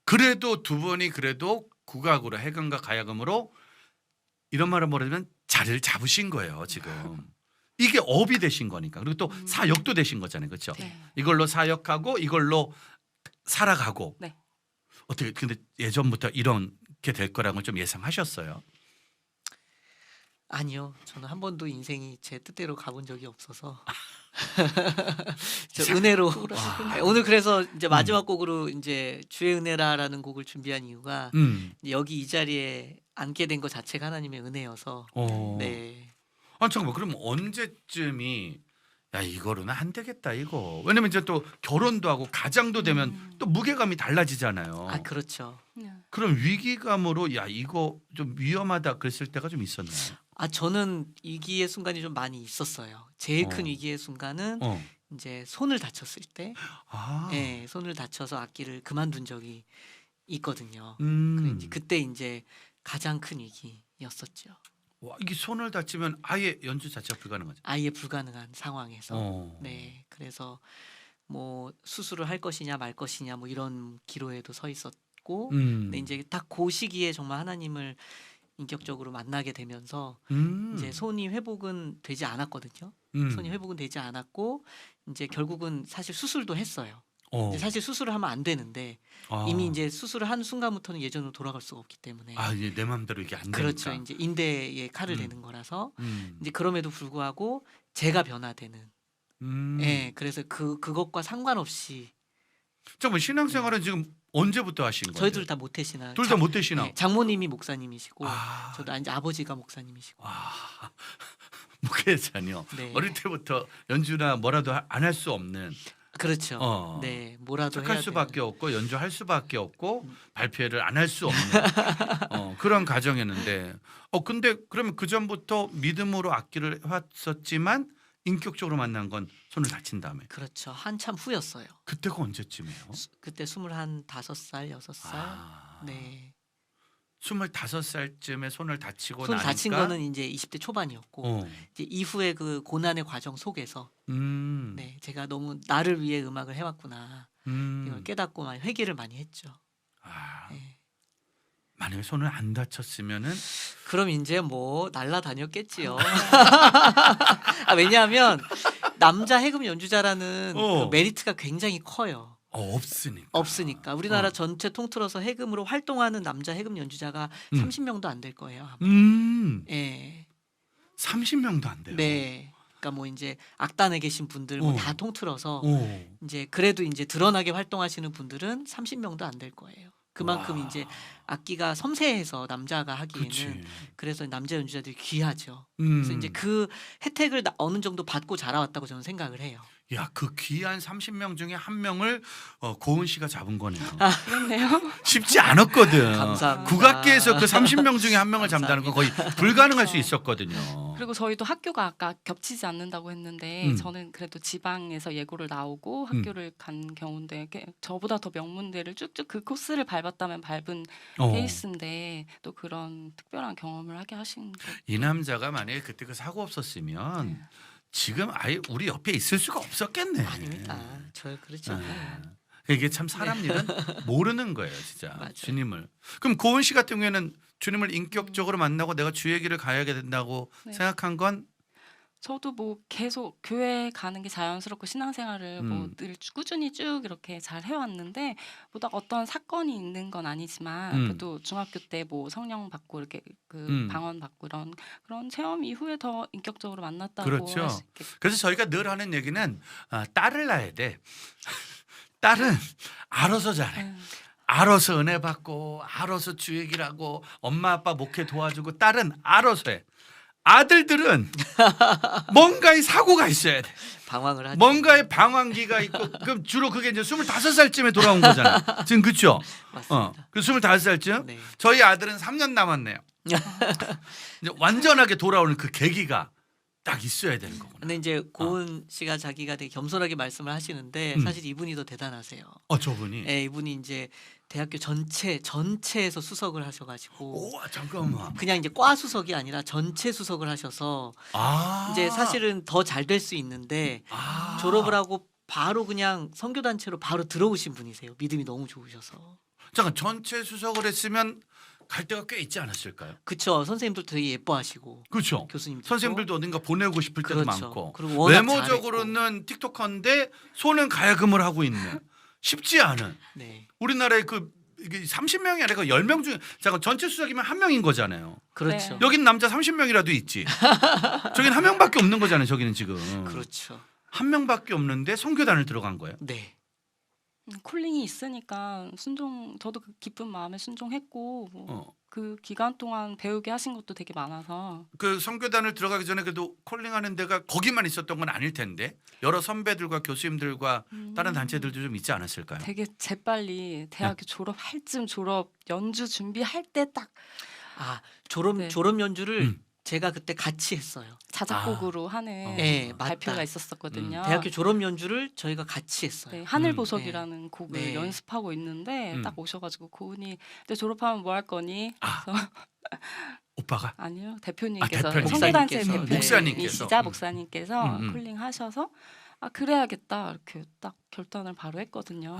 그래도 두 분이 그래도 국악으로 해금과 가야금으로 이런 말을 뭐라면 자리를 잡으신 거예요 지금. 이게 업이 되신 거니까. 그리고 또 사역도 되신 거잖아요, 그렇죠? 네. 이걸로 사역하고 이걸로 살아가고. 네. 어떻게 근데 예전부터 이렇게 될 거라고 좀 예상하셨어요? 아니요. 저는 한 번도 인생이 제 뜻대로 가본 적이 없어서 저 은혜로 오늘 그래서 이제 마지막 곡으로 이제 주의 은혜라라는 곡을 준비한 이유가 여기 이 자리에 앉게 된 것 자체가 하나님의 은혜여서 네. 아 잠깐만 그럼 언제쯤이 야 이거로는 안 되겠다 이거. 왜냐면 이제 또 결혼도 하고 가장도 되면 또 무게감이 달라지잖아요. 아 그렇죠. 그럼 위기감으로 야 이거 좀 위험하다 그랬을 때가 좀 있었나요? 아 저는 위기의 순간이 좀 많이 있었어요. 제일 큰 어. 위기의 순간은 어. 이제 손을 다쳤을 때, 아. 예, 손을 다쳐서 악기를 그만둔 적이 있거든요. 음. 그때 이제 가장 큰 위기였었죠. 와, 이게 손을 다치면 아예 연주 자체가 불가능하죠. 아예 불가능한 상황에서. 어. 네, 그래서 뭐 수술을 할 것이냐 말 것이냐 뭐 이런 기로에도 서 있었고, 근데 이제 딱 그 시기에 정말 하나님을 인격적으로 만나게 되면서 이제 손이 회복은 되지 않았거든요. 손이 회복은 되지 않았고 이제 결국은 사실 수술도 했어요. 어. 근데 사실 수술을 하면 안 되는데 아. 이미 이제 수술을 한 순간부터는 예전으로 돌아갈 수가 없기 때문에 아 이제 내 마음대로 이게 안 되니까. 그렇죠. 이제 인대에 칼을 대는 거라서 이제 그럼에도 불구하고 제가 변화되는. 예, 그래서 그것과 상관없이 잠깐만 신앙생활은 지금 언제부터 하신 거예요? 저희들 다 모태신앙. 둘 다 모태신앙. 네, 장모님이 목사님이시고 아. 저도 이제 아버지가 목사님이시고. 아. 목회자녀. 네. 어릴 때부터 연주나 뭐라도 안 할 수 없는. 그렇죠. 어. 네, 뭐라도 착할 해야 수밖에 되는. 없고 연주할 수밖에 없고 발표를 안 할 수 없는 그런 가정이었는데 근데 그러면 그 전부터 믿음으로 악기를 해왔었지만 인격적으로 만난 건 손을 다친 다음에 그렇죠. 한참 후였어요. 그때가 언제쯤이에요? 그때 25살, 6살. 아, 네. 25살쯤에 손을 다치고 손 나니까 다친 거는 이제 20대 초반이었고 어. 이제 이후에 그 고난의 과정 속에서 네, 제가 너무 나를 위해 음악을 해왔구나 이걸 깨닫고 많이 회개를 많이 했죠. 아, 네. 만약에 손을 안 다쳤으면은 그럼 이제 뭐 날라다녔겠지요. 아, 왜냐하면 남자 해금 연주자라는 그 메리트가 굉장히 커요. 없으니까 우리나라 전체 통틀어서 해금으로 활동하는 남자 해금 연주자가 30명도 안 될 거예요. 아마. 예. 30명도 안 돼요. 네. 그러니까 뭐 이제 악단에 계신 분들 뭐 다 통틀어서 오. 이제 그래도 이제 드러나게 활동하시는 분들은 30명도 안 될 거예요. 그만큼 와. 이제 악기가 섬세해서 남자가 하기에는 그치. 그래서 남자 연주자들이 귀하죠. 그래서 이제 그 혜택을 어느 정도 받고 자라왔다고 저는 생각을 해요. 야, 그 귀한 30명 중에 한 명을 고은 씨가 잡은 거네요. 그렇네요. 쉽지 않았거든. 감사합니다. 국악계에서 그 30명 중에 한 명을 잡는다는 건 거의 불가능할 수 있었거든요. 그리고 저희도 학교가 아까 겹치지 않는다고 했는데 음. 저는 그래도 지방에서 예고를 나오고 학교를 간 경우인데 저보다 더 명문대를 쭉쭉 그 코스를 밟았다면 밟은 케이스인데 또 그런 특별한 경험을 하게 하신 거. 이 남자가 만약에 그때 그 사고 없었으면 지금 아예 우리 옆에 있을 수가 없었겠네. 아닙니다. 저 그렇지 않아요. 이게 참 사람 일은 모르는 거예요, 진짜. 맞아요. 주님을. 그럼 고은 씨 같은 경우에는 주님을 인격적으로 만나고 내가 주의 길을 가야 된다고 네. 생각한 건 저도 뭐 계속 교회 가는 게 자연스럽고 신앙생활을 뭐 늘 꾸준히 쭉 이렇게 잘 해왔는데 뭐 어떤 사건이 있는 건 아니지만 그래도 중학교 때 뭐 성령 받고 이렇게 그 방언 받고 그런 체험 이후에 더 인격적으로 만났다고 그렇죠. 할 수 있겠죠. 그래서 저희가 늘 하는 얘기는 딸을 낳아야 돼. 딸은 알아서 잘해. 알아서 은혜 받고 알아서 주의 길하고 엄마 아빠 목회 도와주고 딸은 알아서 해. 아들들은 뭔가의 사고가 있어야 돼. 방황을 하죠. 뭔가의 방황기가 있고 그럼 주로 그게 이제 25살쯤에 돌아온 거잖아요. 지금 그렇죠? 맞습니다. 그 25살쯤 네. 저희 아들은 3년 남았네요. 이제 완전하게 돌아오는 그 계기가 딱 있어야 되는 거구나. 근데 이제 고은 씨가 자기가 되게 겸손하게 말씀을 하시는데 사실 이분이 더 대단하세요. 저분이. 네, 이분이 이제 대학교 전체에서 수석을 하셔가지고 오, 잠깐만. 그냥 이제 과 수석이 아니라 전체 수석을 하셔서 이제 사실은 더 잘 될 수 있는데 졸업을 하고 바로 그냥 선교단체로 바로 들어오신 분이세요. 믿음이 너무 좋으셔서. 잠깐 전체 수석을 했으면 갈 데가 꽤 있지 않았을까요? 그쵸. 선생님들 되게 예뻐하시고 그렇죠. 교수님 선생님들도 어딘가 보내고 싶을 때도 그렇죠. 많고 그리고 워낙 외모적으로는 틱톡커인데 손은 가야금을 하고 있는 쉽지 않은 네, 우리나라의 이게 30명이 아니라 10명 중에 잠깐 전체 수석이면 한 명인 거잖아요. 그렇죠. 네. 여긴 남자 30명이라도 있지. 저긴 한 명밖에 없는 거잖아요. 저기는 지금 그렇죠. 한 명밖에 없는데 선교단을 들어간 거예요. 네. 콜링이 있으니까 저도 그 기쁜 마음에 순종했고 뭐 그 기간 동안 배우게 하신 것도 되게 많아서 그 선교단을 들어가기 전에 그래도 콜링하는 데가 거기만 있었던 건 아닐 텐데 여러 선배들과 교수님들과 다른 단체들도 좀 있지 않았을까요? 되게 재빨리 대학교 졸업할 쯤 졸업 연주 준비할 때 딱 아 졸업 네. 졸업 연주를 음. 제가 그때 같이 했어요. 자작곡으로 하는 네, 맞다. 발표가 있었었거든요. 대학교 졸업 연주를 저희가 같이 했어요. 네, 하늘보석이라는 곡을 네. 연습하고 있는데 음. 딱 오셔가지고 고은이 근데 졸업하면 뭐 할 거니? 아. 그래서 오빠가 아니요 대표님께서 대표님. 성교단체 목사님께서. 대표님이시자 목사님께서. 목사님께서 음. 콜링하셔서 아 그래야겠다 이렇게 딱 결단을 바로 했거든요.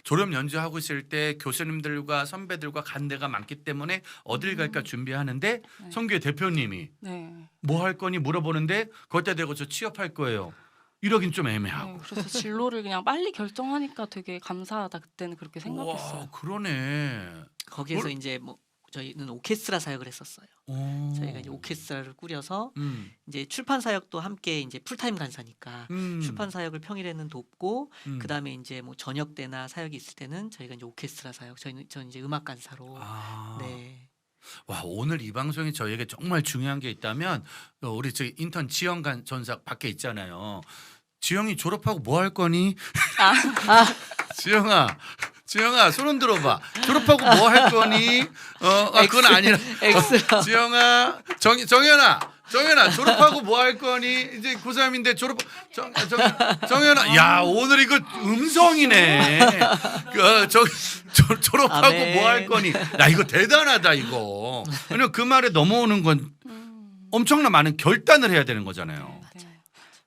졸업 연주하고 있을 때 교수님들과 선배들과 간 데가 많기 때문에 어딜 갈까 준비하는데 네. 선교회 대표님이 네. 뭐 할 거니 물어보는데 거기다 대고 저 취업할 거예요. 이러긴 좀 애매하고. 네, 그래서 진로를 그냥 빨리 결정하니까 되게 감사하다 그때는 그렇게 생각했어요. 와, 그러네. 거기에서 뭘- 이제 뭐 저희는 오케스트라 사역을 했었어요. 오. 저희가 이제 오케스트라를 꾸려서 음. 이제 출판 사역도 함께 이제 풀타임 간사니까 음. 출판 사역을 평일에는 돕고 음. 그다음에 이제 뭐 저녁 때나 사역이 있을 때는 저희가 이제 오케스트라 사역 저는 이제 음악 간사로 아. 네. 와, 오늘 이 방송이 저에게 정말 중요한 게 있다면 우리 저희 인턴 지영 전사 밖에 있잖아요. 지영이 졸업하고 뭐 할 거니? 지영아 손 들어봐. 졸업하고 뭐 할 거니? 그건 아니라. 엑스라. 지영아, 정연아 졸업하고 뭐 할 거니? 이제 고3인데 정연아, 야 오늘 이거 음성이네. 졸업하고 아멘. 뭐 할 거니? 야 이거 대단하다 이거. 왜냐면 그 말에 넘어오는 건 엄청나 많은 결단을 해야 되는 거잖아요. 네.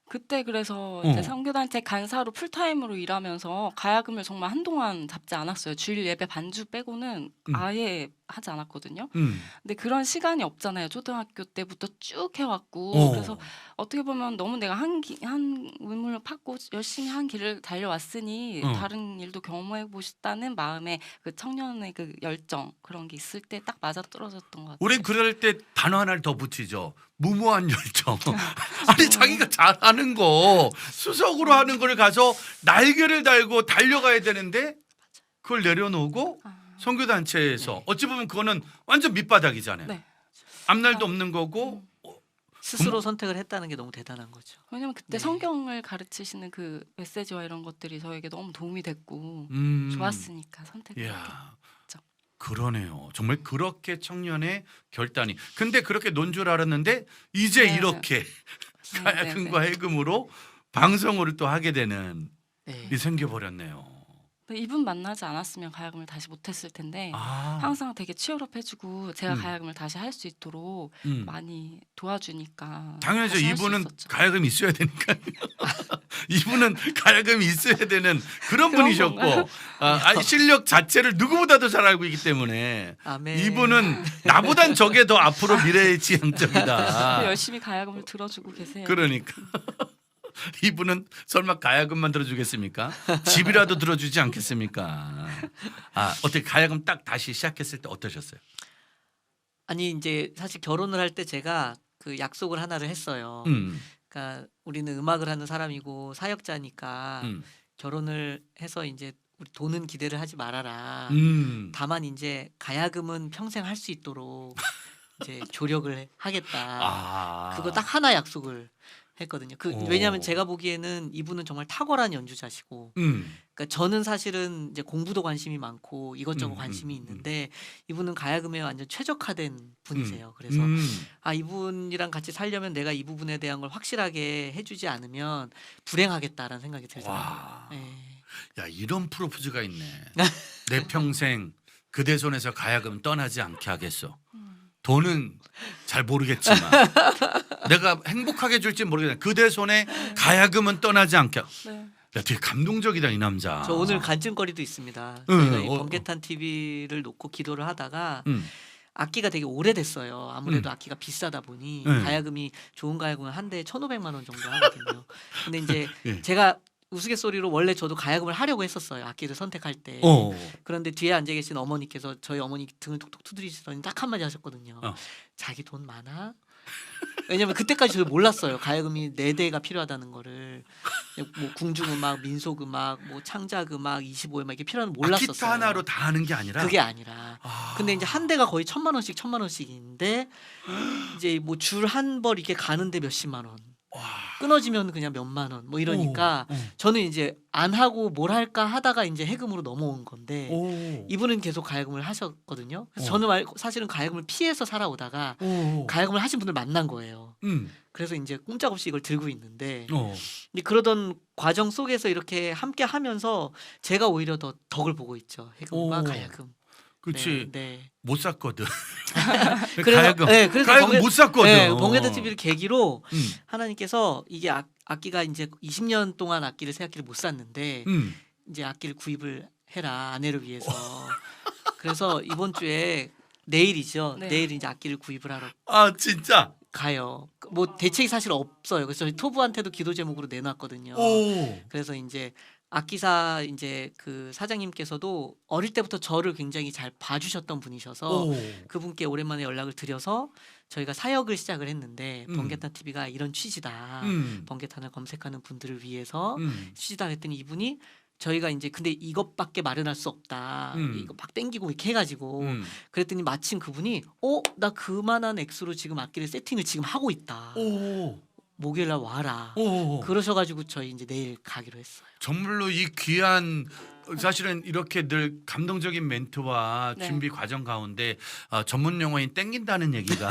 그때 그래서 어. 이제 선교단체 간사로 풀타임으로 일하면서 가야금을 정말 한동안 잡지 않았어요. 주일 예배 반주 빼고는 아예 하지 않았거든요. 근데 그런 시간이 없잖아요. 초등학교 때부터 쭉 해왔고 그래서 어떻게 보면 너무 내가 한 의문을 팠고 열심히 한 길을 달려왔으니 다른 일도 경험해보고 싶다는 마음에 그 청년의 그 열정 그런 게 있을 때 딱 맞아 떨어졌던 것 같아요. 우린 그럴 때 단어 하나를 더 붙이죠. 무모한 열정. 아니 자기가 잘하는 거 수석으로 하는 걸 가서 날개를 달고 달려가야 되는데 그걸 내려놓고 선교단체에서 네. 어찌 보면 그거는 완전 밑바닥이잖아요. 네. 앞날도 없는 거고. 스스로 선택을 했다는 게 너무 대단한 거죠. 왜냐면 그때 네. 성경을 가르치시는 그 메시지와 이런 것들이 저에게 너무 도움이 됐고 좋았으니까 선택을 했겠죠. 이야, 그러네요. 정말 그렇게 청년의 결단이. 근데 그렇게 논 줄 알았는데 이제 네. 이렇게 네, 가야금과 해금으로 방송을 또 하게 되는 네. 일이 생겨버렸네요. 근데 이분 만나지 않았으면 가야금을 다시 못했을 텐데 아, 항상 되게 치열업해주고 제가 음. 가야금을 다시 할 수 있도록 많이 도와주니까 당연히죠. 다시 할수 이분은 있었죠. 가야금이 있어야 되니까요. 이분은 가야금이 있어야 되는 그런 그런 분이셨고 건가요? 아니, 실력 자체를 누구보다도 잘 알고 있기 때문에 아멘. 이분은 나보단 저게 더 앞으로 미래의 지향적이다. 열심히 가야금을 들어주고 계세요. 그러니까 이분은 설마 가야금만 들어주겠습니까? 집이라도 들어주지 않겠습니까? 어떻게 가야금 딱 다시 시작했을 때 어떠셨어요? 아니 이제 사실 결혼을 할 때 제가 그 약속을 하나를 했어요. 그러니까 우리는 음악을 하는 사람이고 사역자니까 결혼을 해서 이제 우리 돈은 기대를 하지 말아라. 다만 이제 가야금은 평생 할 수 있도록 이제 조력을 하겠다. 그거 딱 하나 약속을 했거든요. 왜냐하면 제가 보기에는 이분은 정말 탁월한 연주자시고, 그러니까 저는 사실은 이제 공부도 관심이 많고 이것저것 관심이 있는데 이분은 가야금에 완전 최적화된 분이세요. 그래서 이분이랑 같이 살려면 내가 이 부분에 대한 걸 확실하게 해주지 않으면 불행하겠다라는 생각이 들더라고요. 네. 야 이런 프로포즈가 있네. 내 평생 그대 손에서 가야금 떠나지 않게 하겠어. 돈은 잘 모르겠지만 내가 행복하게 해줄지 모르겠지만 그대 손에 가야금은 떠나지 않게. 네. 야 되게 감동적이다 이 남자. 저 오늘 간증거리도 있습니다. 응, 저희가 이 번개탄 TV를 놓고 기도를 하다가 악기가 되게 오래됐어요. 아무래도 악기가 비싸다 보니 가야금이 좋은 가야금은 한 대에 1,500만 원 정도 하거든요. 근데 이제 예. 제가 우스갯소리로 원래 저도 가야금을 하려고 했었어요. 악기를 선택할 때. 그런데 뒤에 앉아 계신 어머니께서 저희 어머니 등을 톡톡 두드리시더니 딱 한마디 하셨거든요. 자기 돈 많아? 왜냐면 그때까지 저도 몰랐어요. 가야금이 4대가 필요하다는 거를. 뭐 궁중음악, 민속음악, 뭐 창작음악, 25음악 이게 필요한 걸 몰랐었어요. 기타 하나로 다 하는 게 아니라 그게 아니라 근데 이제 한 대가 거의 1,000만 원씩인데 이제 뭐 줄 한 벌 이렇게 가는데 몇십만 원. 끊어지면 그냥 몇만 원 뭐 이러니까 저는 이제 안 하고 뭘 할까 하다가 이제 해금으로 넘어온 건데 이분은 계속 가야금을 하셨거든요. 그래서 저는 사실은 가야금을 피해서 살아오다가 가야금을 하신 분을 만난 거예요. 그래서 이제 꼼짝없이 이걸 들고 있는데 근데 그러던 과정 속에서 이렇게 함께 하면서 제가 오히려 더 덕을 보고 있죠. 해금과 가야금. 그렇지. 네. 못 샀거든. 그래서 가야금. 네, 그래서 가야금 못 샀거든. 네, 번개단 TV를 계기로 음. 하나님께서 이게 악기가 이제 20년 동안 악기를 새 악기를 못 샀는데 이제 악기를 구입을 해라 아내를 위해서. 그래서 이번 주에 내일이죠. 네. 내일 이제 악기를 구입을 하러 아 진짜. 가요. 뭐 대책이 사실 없어요. 그래서 저희 토부한테도 기도 제목으로 내놨거든요. 그래서 이제 악기사 이제 그 사장님께서도 어릴 때부터 저를 굉장히 잘 봐주셨던 분이셔서 그분께 오랜만에 연락을 드려서 저희가 사역을 시작을 했는데 번개탄 TV가 이런 취지다. 번개탄을 검색하는 분들을 위해서 취지다 했더니 이분이 저희가 이제 근데 이것밖에 마련할 수 없다. 이거 막 땡기고 이렇게 해가지고 그랬더니 마침 그분이 나 그만한 액수로 지금 악기를 세팅을 지금 하고 있다. 목요일날 와라. 그러셔가지고 저희 이제 내일 가기로 했어요. 정말로 이 귀한 사실은 이렇게 늘 감동적인 멘트와 네. 준비 과정 가운데 전문 용어인 땡긴다는 얘기가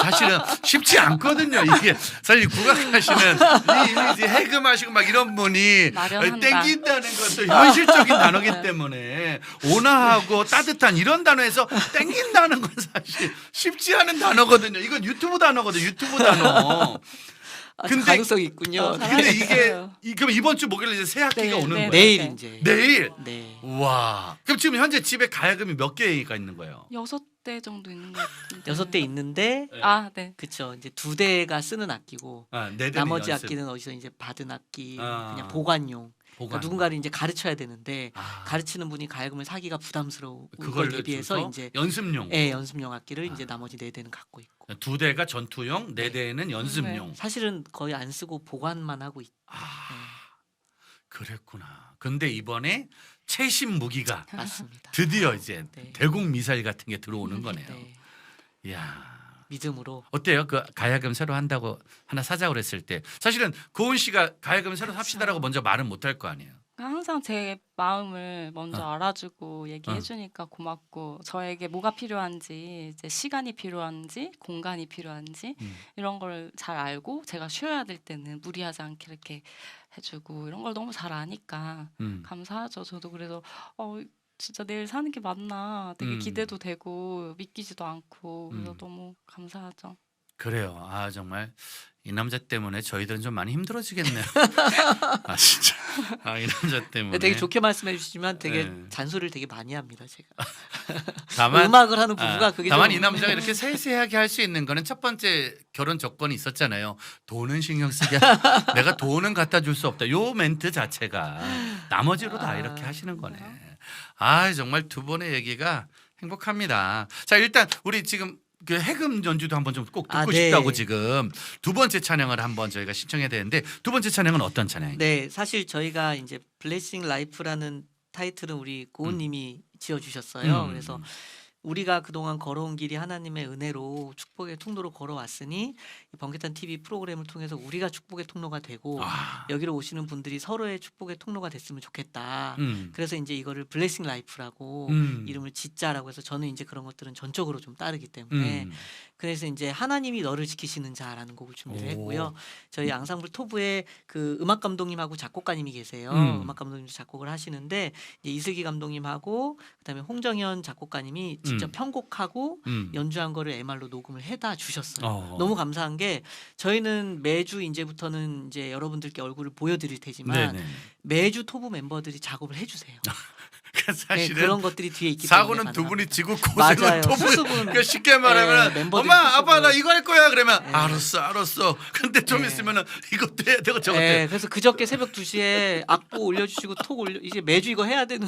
사실은 쉽지 않거든요. 이게 사실 국악하시는 이 이미지 해금하시고 막 이런 분이 마련한다. 땡긴다는 것도 현실적인 단어기 때문에 온화하고 따뜻한 이런 단어에서 땡긴다는 건 사실 쉽지 않은 단어거든요. 이건 유튜브 단어거든요. 유튜브 단어. 근데- 가능성이 있군요. 근데 이게 잘하셨어요. 그럼 이번 주 목요일에 이제 새 학기가 네, 오는 네, 거예요. 내일 네. 이제. 내일. 네. 와. 그럼 지금 현재 집에 가야금이 몇 개가 있는 거예요? 6대 정도 있는 것 같은데. 6대 있는데 아, 네. 그쵸. 이제 2대가 쓰는 악기고 네 대는 나머지 연습. 악기는 어디서 이제 받은 악기 아. 그냥 보관용. 보관. 그러니까 누군가를 이제 가르쳐야 되는데 아. 가르치는 분이 가야금을 사기가 부담스러운 그걸 걸 대비해서 줘서 이제 연습용. 연습용 악기를 이제 나머지 4대는 갖고 있고 2대가 전투용, 4대는 연습용. 사실은 거의 안 쓰고 보관만 하고 있. 그랬구나. 근데 이번에 최신 무기가 맞습니다. 드디어 이제 네. 대공 미사일 같은 게 들어오는 거네요. 네. 이야. 믿음으로. 어때요? 그 가야금 새로 한다고 하나 사자고 그랬을 때 사실은 고은 씨가 가야금 새로 삽시다라고 먼저 말은 못 할 거 아니에요. 항상 제 마음을 먼저 어. 알아주고 얘기해 주니까 고맙고 저에게 뭐가 필요한지 이제 시간이 필요한지 공간이 필요한지 이런 걸 잘 알고 제가 쉬어야 될 때는 무리하지 않게 이렇게 해주고 이런 걸 너무 잘 아니까 감사하죠. 저도 그래서 진짜 내일 사는 게 맞나 되게 기대도 되고 믿기지도 않고 그래서 너무 감사하죠. 그래요. 아 정말 이 남자 때문에 저희들은 좀 많이 힘들어지겠네요. 아 진짜. 이 남자 때문에. 되게 좋게 말씀해 주시지만 되게 네. 잔소리를 되게 많이 합니다. 제가. 다만 음악을 하는 부부가 그게 다만 좀 이 남자가 이렇게 세세하게 할 수 있는 거는 첫 번째 결혼 조건이 있었잖아요. 돈은 신경 쓰게 내가 돈은 갖다 줄 수 없다. 요 멘트 자체가 나머지로 다 이렇게 하시는 거네. 아 정말 두 분의 얘기가 행복합니다. 자 일단 우리 지금 그 해금 연주도 한번 좀 꼭 듣고 네. 싶다고 지금 두 번째 찬양을 한번 저희가 신청해야 되는데 두 번째 찬양은 어떤 찬양이에요? 네, 사실 저희가 이제 블레싱 라이프라는 타이틀은 우리 고은님이 지어주셨어요. 그래서 우리가 그동안 걸어온 길이 하나님의 은혜로 축복의 통로로 걸어왔으니 이 번개탄 TV 프로그램을 통해서 우리가 축복의 통로가 되고 여기로 오시는 분들이 서로의 축복의 통로가 됐으면 좋겠다. 그래서 이제 이거를 블레싱 라이프라고 이름을 짓자라고 해서 저는 이제 그런 것들은 전적으로 좀 따르기 때문에 그래서 이제 하나님이 너를 지키시는 자라는 곡을 준비를 했고요. 저희 앙상블 토브에 그 음악 감독님하고 작곡가님이 계세요. 음악 감독님도 작곡을 하시는데 이제 이슬기 감독님하고 그다음에 홍정현 작곡가님이 직접 편곡하고 연주한 거를 MR로 녹음을 해다 주셨어요. 너무 감사한 게 저희는 매주 이제부터는 이제 여러분들께 얼굴을 보여드릴 테지만 네네. 매주 토브 멤버들이 작업을 해주세요. 네, 사실은 그런 것들이 뒤에 있기 사고는 때문에 두 분이 가능합니다. 지고 맞아요. 고생은 두 분이. 수습은 그러니까 쉽게 말하면 멤버들이 엄마 아빠 수습을. 나 이거 할 거야 그러면 네. 알았어. 근데 좀 네. 있으면은 이것도 해야 되고 저것도 네, 해야 그래서 그저께 새벽 2시에 악보 올려주시고 톡 올려 이제 매주 이거 해야 되는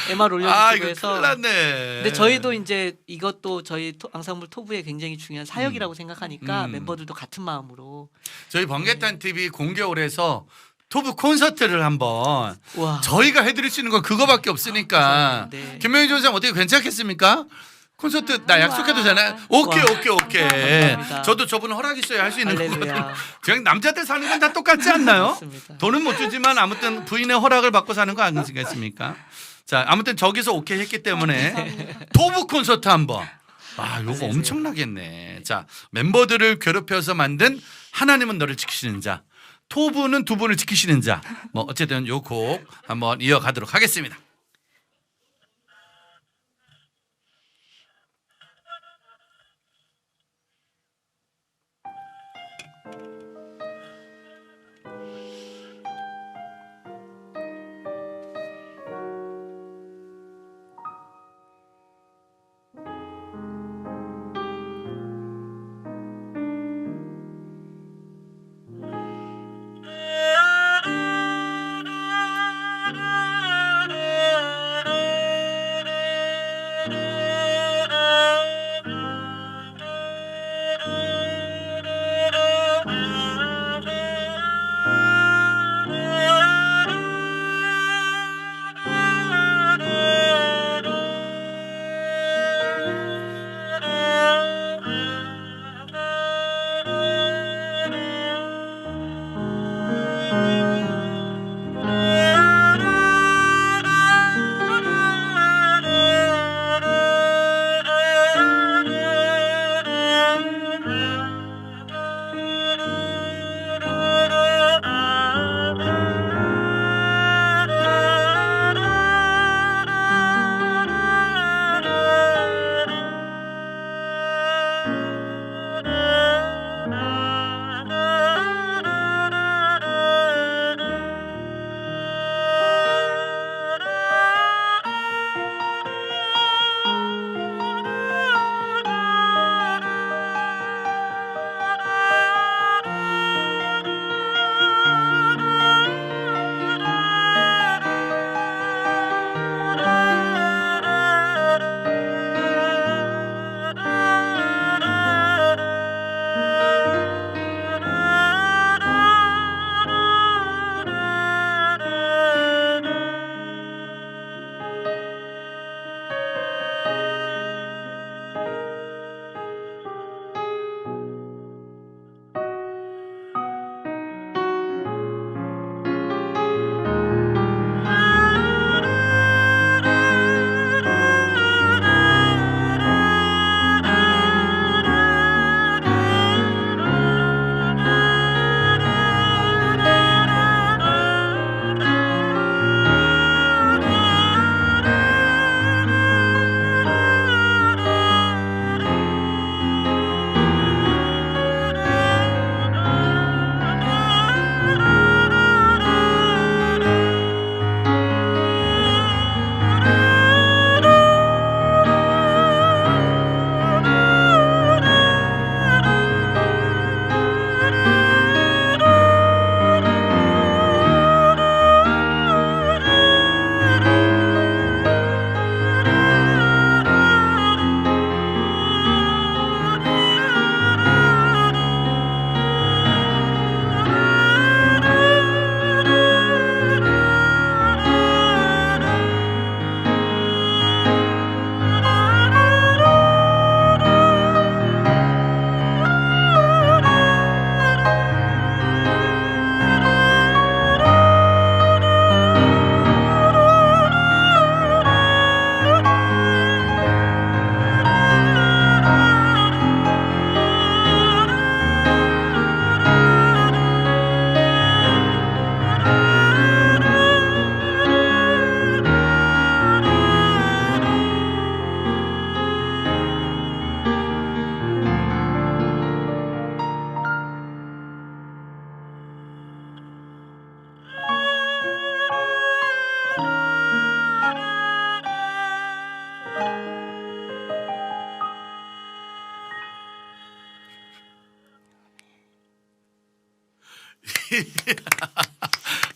MR 올려주시고 아 이거 해서 큰일 났네. 근데 저희도 이제 이것도 저희 앙상블 토브의 굉장히 중요한 사역이라고 생각하니까 멤버들도 같은 마음으로 저희 번개탄 TV 공개홀에서 토브 콘서트를 한번 와 저희가 해드릴 수 있는 건 그거밖에 없으니까 네. 김명희 조장 어떻게 괜찮겠습니까? 콘서트 나 약속해도 되나요? 오케이 와. 오케이 오케이. 감사합니다. 저도 저분 허락 있어야 할 수 있는 할렐루야. 거거든요. 그냥 남자들 사는 건 다 똑같지 않나요? 맞습니다. 돈은 못 주지만 아무튼 부인의 허락을 받고 사는 거 아니겠습니까? 자 아무튼 저기서 오케이 했기 때문에 토부 콘서트 한번. 아 요거 엄청나겠네. 자 멤버들을 괴롭혀서 만든 하나님은 너를 지키시는 자. 토부는 두 분을 지키시는 자. 뭐 어쨌든 요 곡 한번 이어가도록 하겠습니다.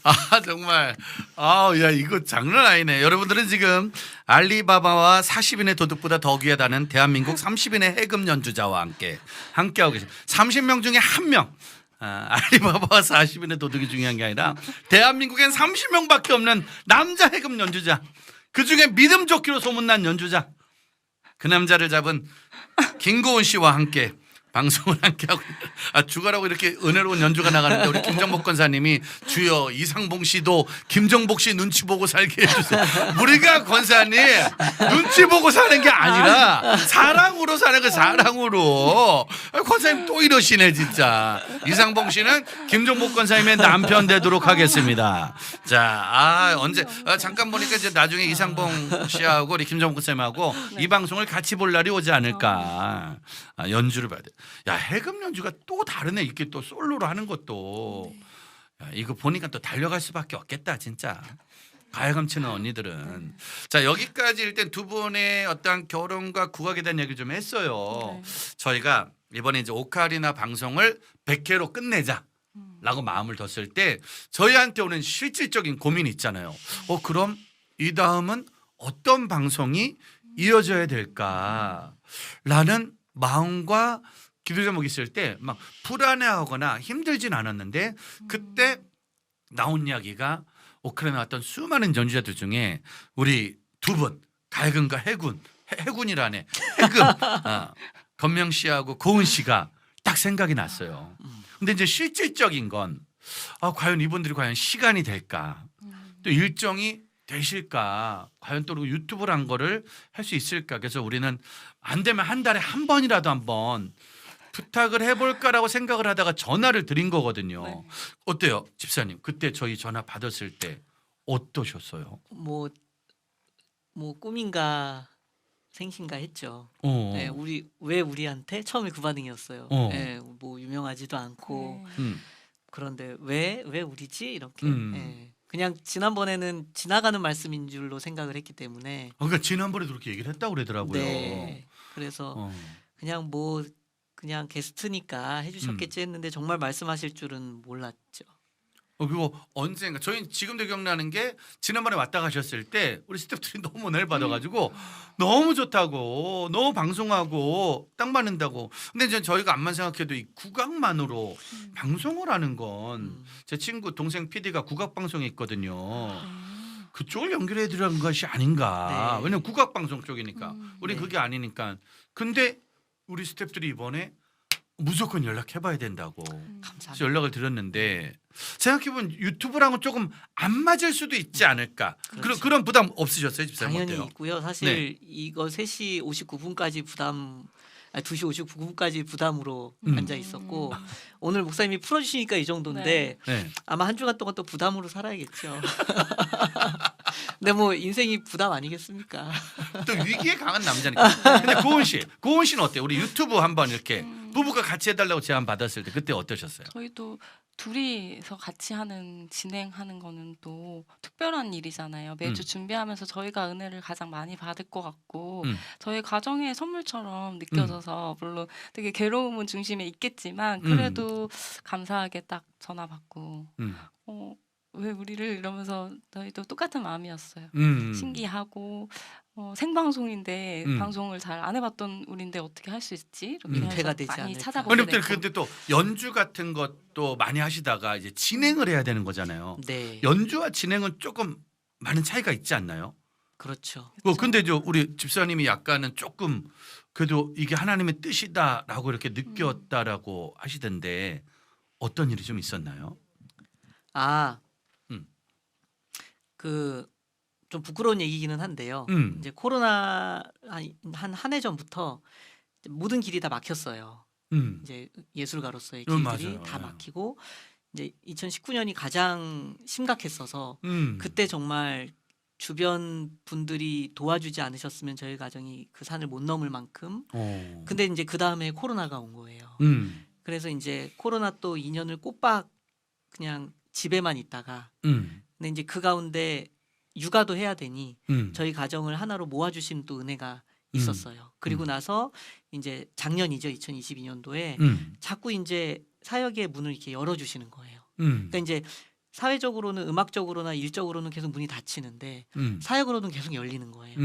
아 정말 아야 이거 장난 아니네. 여러분들은 지금 알리바바와 40인의 도둑보다 더 귀하다는 대한민국 30인의 해금 연주자와 함께하고 계십니다. 30명 중에 한 명. 알리바바와 40인의 도둑이 중요한 게 아니라 대한민국엔 30명밖에 없는 남자 해금 연주자. 그 중에 믿음 좋기로 소문난 연주자. 그 남자를 잡은 김고은 씨와 함께 방송을 함께 하고 주가라고 이렇게 은혜로운 연주가 나가는데 우리 김정복 권사님이 주여 이상봉 씨도 김정복 씨 눈치 보고 살게 해주세요. 우리가 권사님 눈치 보고 사는 게 아니라 사랑으로 사는 거 사랑으로. 권사님 또 이러시네 진짜. 이상봉 씨는 김정복 권사님의 남편 되도록 하겠습니다. 자, 언제 잠깐 보니까 이제 나중에 이상봉 씨하고 우리 김정복 권사님하고 이 방송을 같이 볼 날이 오지 않을까. 연주를 봐야 돼. 야, 해금 연주가 또 다르네. 이렇게 또 솔로로 하는 것도. 야, 이거 보니까 또 달려갈 수밖에 없겠다 진짜. 가야금 치는 언니들은. 자, 여기까지 일단 두 분의 어떤 결혼과 국악에 대한 얘기를 좀 했어요. 저희가 이번에 이제 오카리나 방송을 100회로 끝내자라고 마음을 뒀을 때 저희한테 오는 실질적인 고민이 있잖아요. 그럼 이 다음은 어떤 방송이 이어져야 될까라는 마음과 기도 제목이 있을 때 막 불안해하거나 힘들진 않았는데 그때 나온 이야기가 오크라이나 왔던 수많은 연주자들 중에 우리 두 분 가야금과 해군이라네 해금 건명 씨하고 고은 씨가 딱 생각이 났어요. 근데 이제 실질적인 건 과연 이분들이 과연 시간이 될까 또 일정이 되실까 과연 또 유튜브란 거를 할 수 있을까 그래서 우리는 안 되면 한 달에 한 번이라도 한번 부탁을 해볼까라고 생각을 하다가 전화를 드린 거거든요. 네. 어때요 집사님 그때 저희 전화 받았을 때 어떠셨어요? 뭐 꿈인가 생신가 했죠. 네, 왜 우리한테 처음에 그 반응이었어요. 네, 뭐 유명하지도 않고 그런데 왜 우리지 이렇게. 네. 그냥 지난번에는 지나가는 말씀인 줄로 생각을 했기 때문에. 그러니까 지난번에도 그렇게 얘기를 했다고 그러더라고요. 네. 그래서 그냥 게스트니까 해주셨겠지 했는데 정말 말씀하실 줄은 몰랐죠. 그리고 언젠가 저희 지금도 기억나는 게 지난번에 왔다 가셨을 때 우리 스태프들이 너무 은혜를 받아가지고 너무 좋다고 너무 방송하고 딱 맞는다고. 근데 이제 저희가 암만 생각해도 이 국악만으로 방송을 하는 건 제 친구 동생 PD가 국악 방송에 있거든요. 그쪽을 연결해 드리는 것이 아닌가. 네. 왜냐면 국악 방송 쪽이니까 우리 네. 그게 아니니까. 근데 우리 스태프들이 이번에 무조건 연락해봐야 된다고 감사합니다. 그래서 연락을 드렸는데 생각해보면 유튜브랑은 조금 안 맞을 수도 있지 않을까. 그렇죠. 그런 부담 없으셨어요 집사님? 당연히 어때요? 있고요. 사실 이거 3시 59분까지 2시 59분까지 부담으로 앉아 있었고 오늘 목사님이 풀어주시니까 이 정도인데 네. 아마 한 주간 동안 또 부담으로 살아야겠죠. 근데 뭐 인생이 부담 아니겠습니까? 또 위기에 강한 남자니까. 근데 고은 씨는 어때요? 우리 유튜브 한번 이렇게 부부가 같이 해달라고 제안 받았을 때 그때 어떠셨어요? 저희도 둘이서 같이 진행하는 거는 또 특별한 일이잖아요. 매주 준비하면서 저희가 은혜를 가장 많이 받을 것 같고 저희 가정의 선물처럼 느껴져서 물론 되게 괴로움은 중심에 있겠지만 그래도 감사하게 딱 전화 받고 왜 우리를 이러면서 저희도 똑같은 마음이었어요. 신기하고 생방송인데 방송을 잘 안 해봤던 우리인데 어떻게 할 수 있지? 이렇게 민폐가 해서 되지 많이 않을까. 찾아보게 근데 되고. 근데 또 연주 같은 것도 많이 하시다가 이제 진행을 해야 되는 거잖아요. 네, 연주와 진행은 조금 많은 차이가 있지 않나요? 그렇죠. 근데 우리 집사님이 약간은 조금 그래도 이게 하나님의 뜻이다라고 이렇게 느꼈다라고 하시던데 어떤 일이 좀 있었나요? 그 좀 부끄러운 얘기기는 한데요. 이제 코로나 한 해 전부터 모든 길이 다 막혔어요. 이제 예술가로서의 길들이 맞아요. 다 예. 막히고 이제 2019년이 가장 심각했어서 그때 정말 주변 분들이 도와주지 않으셨으면 저희 가정이 그 산을 못 넘을 만큼. 근데 이제 그 다음에 코로나가 온 거예요. 그래서 이제 코로나 또 2년을 꼬박 그냥 집에만 있다가 근데 이제 그 가운데 육아도 해야 되니 저희 가정을 하나로 모아주신 또 은혜가 있었어요. 그리고 나서 이제 작년이죠, 2022년도에 자꾸 이제 사역의 문을 이렇게 열어주시는 거예요. 그러니까 이제 사회적으로는 음악적으로나 일적으로는 계속 문이 닫히는데 사역으로는 계속 열리는 거예요.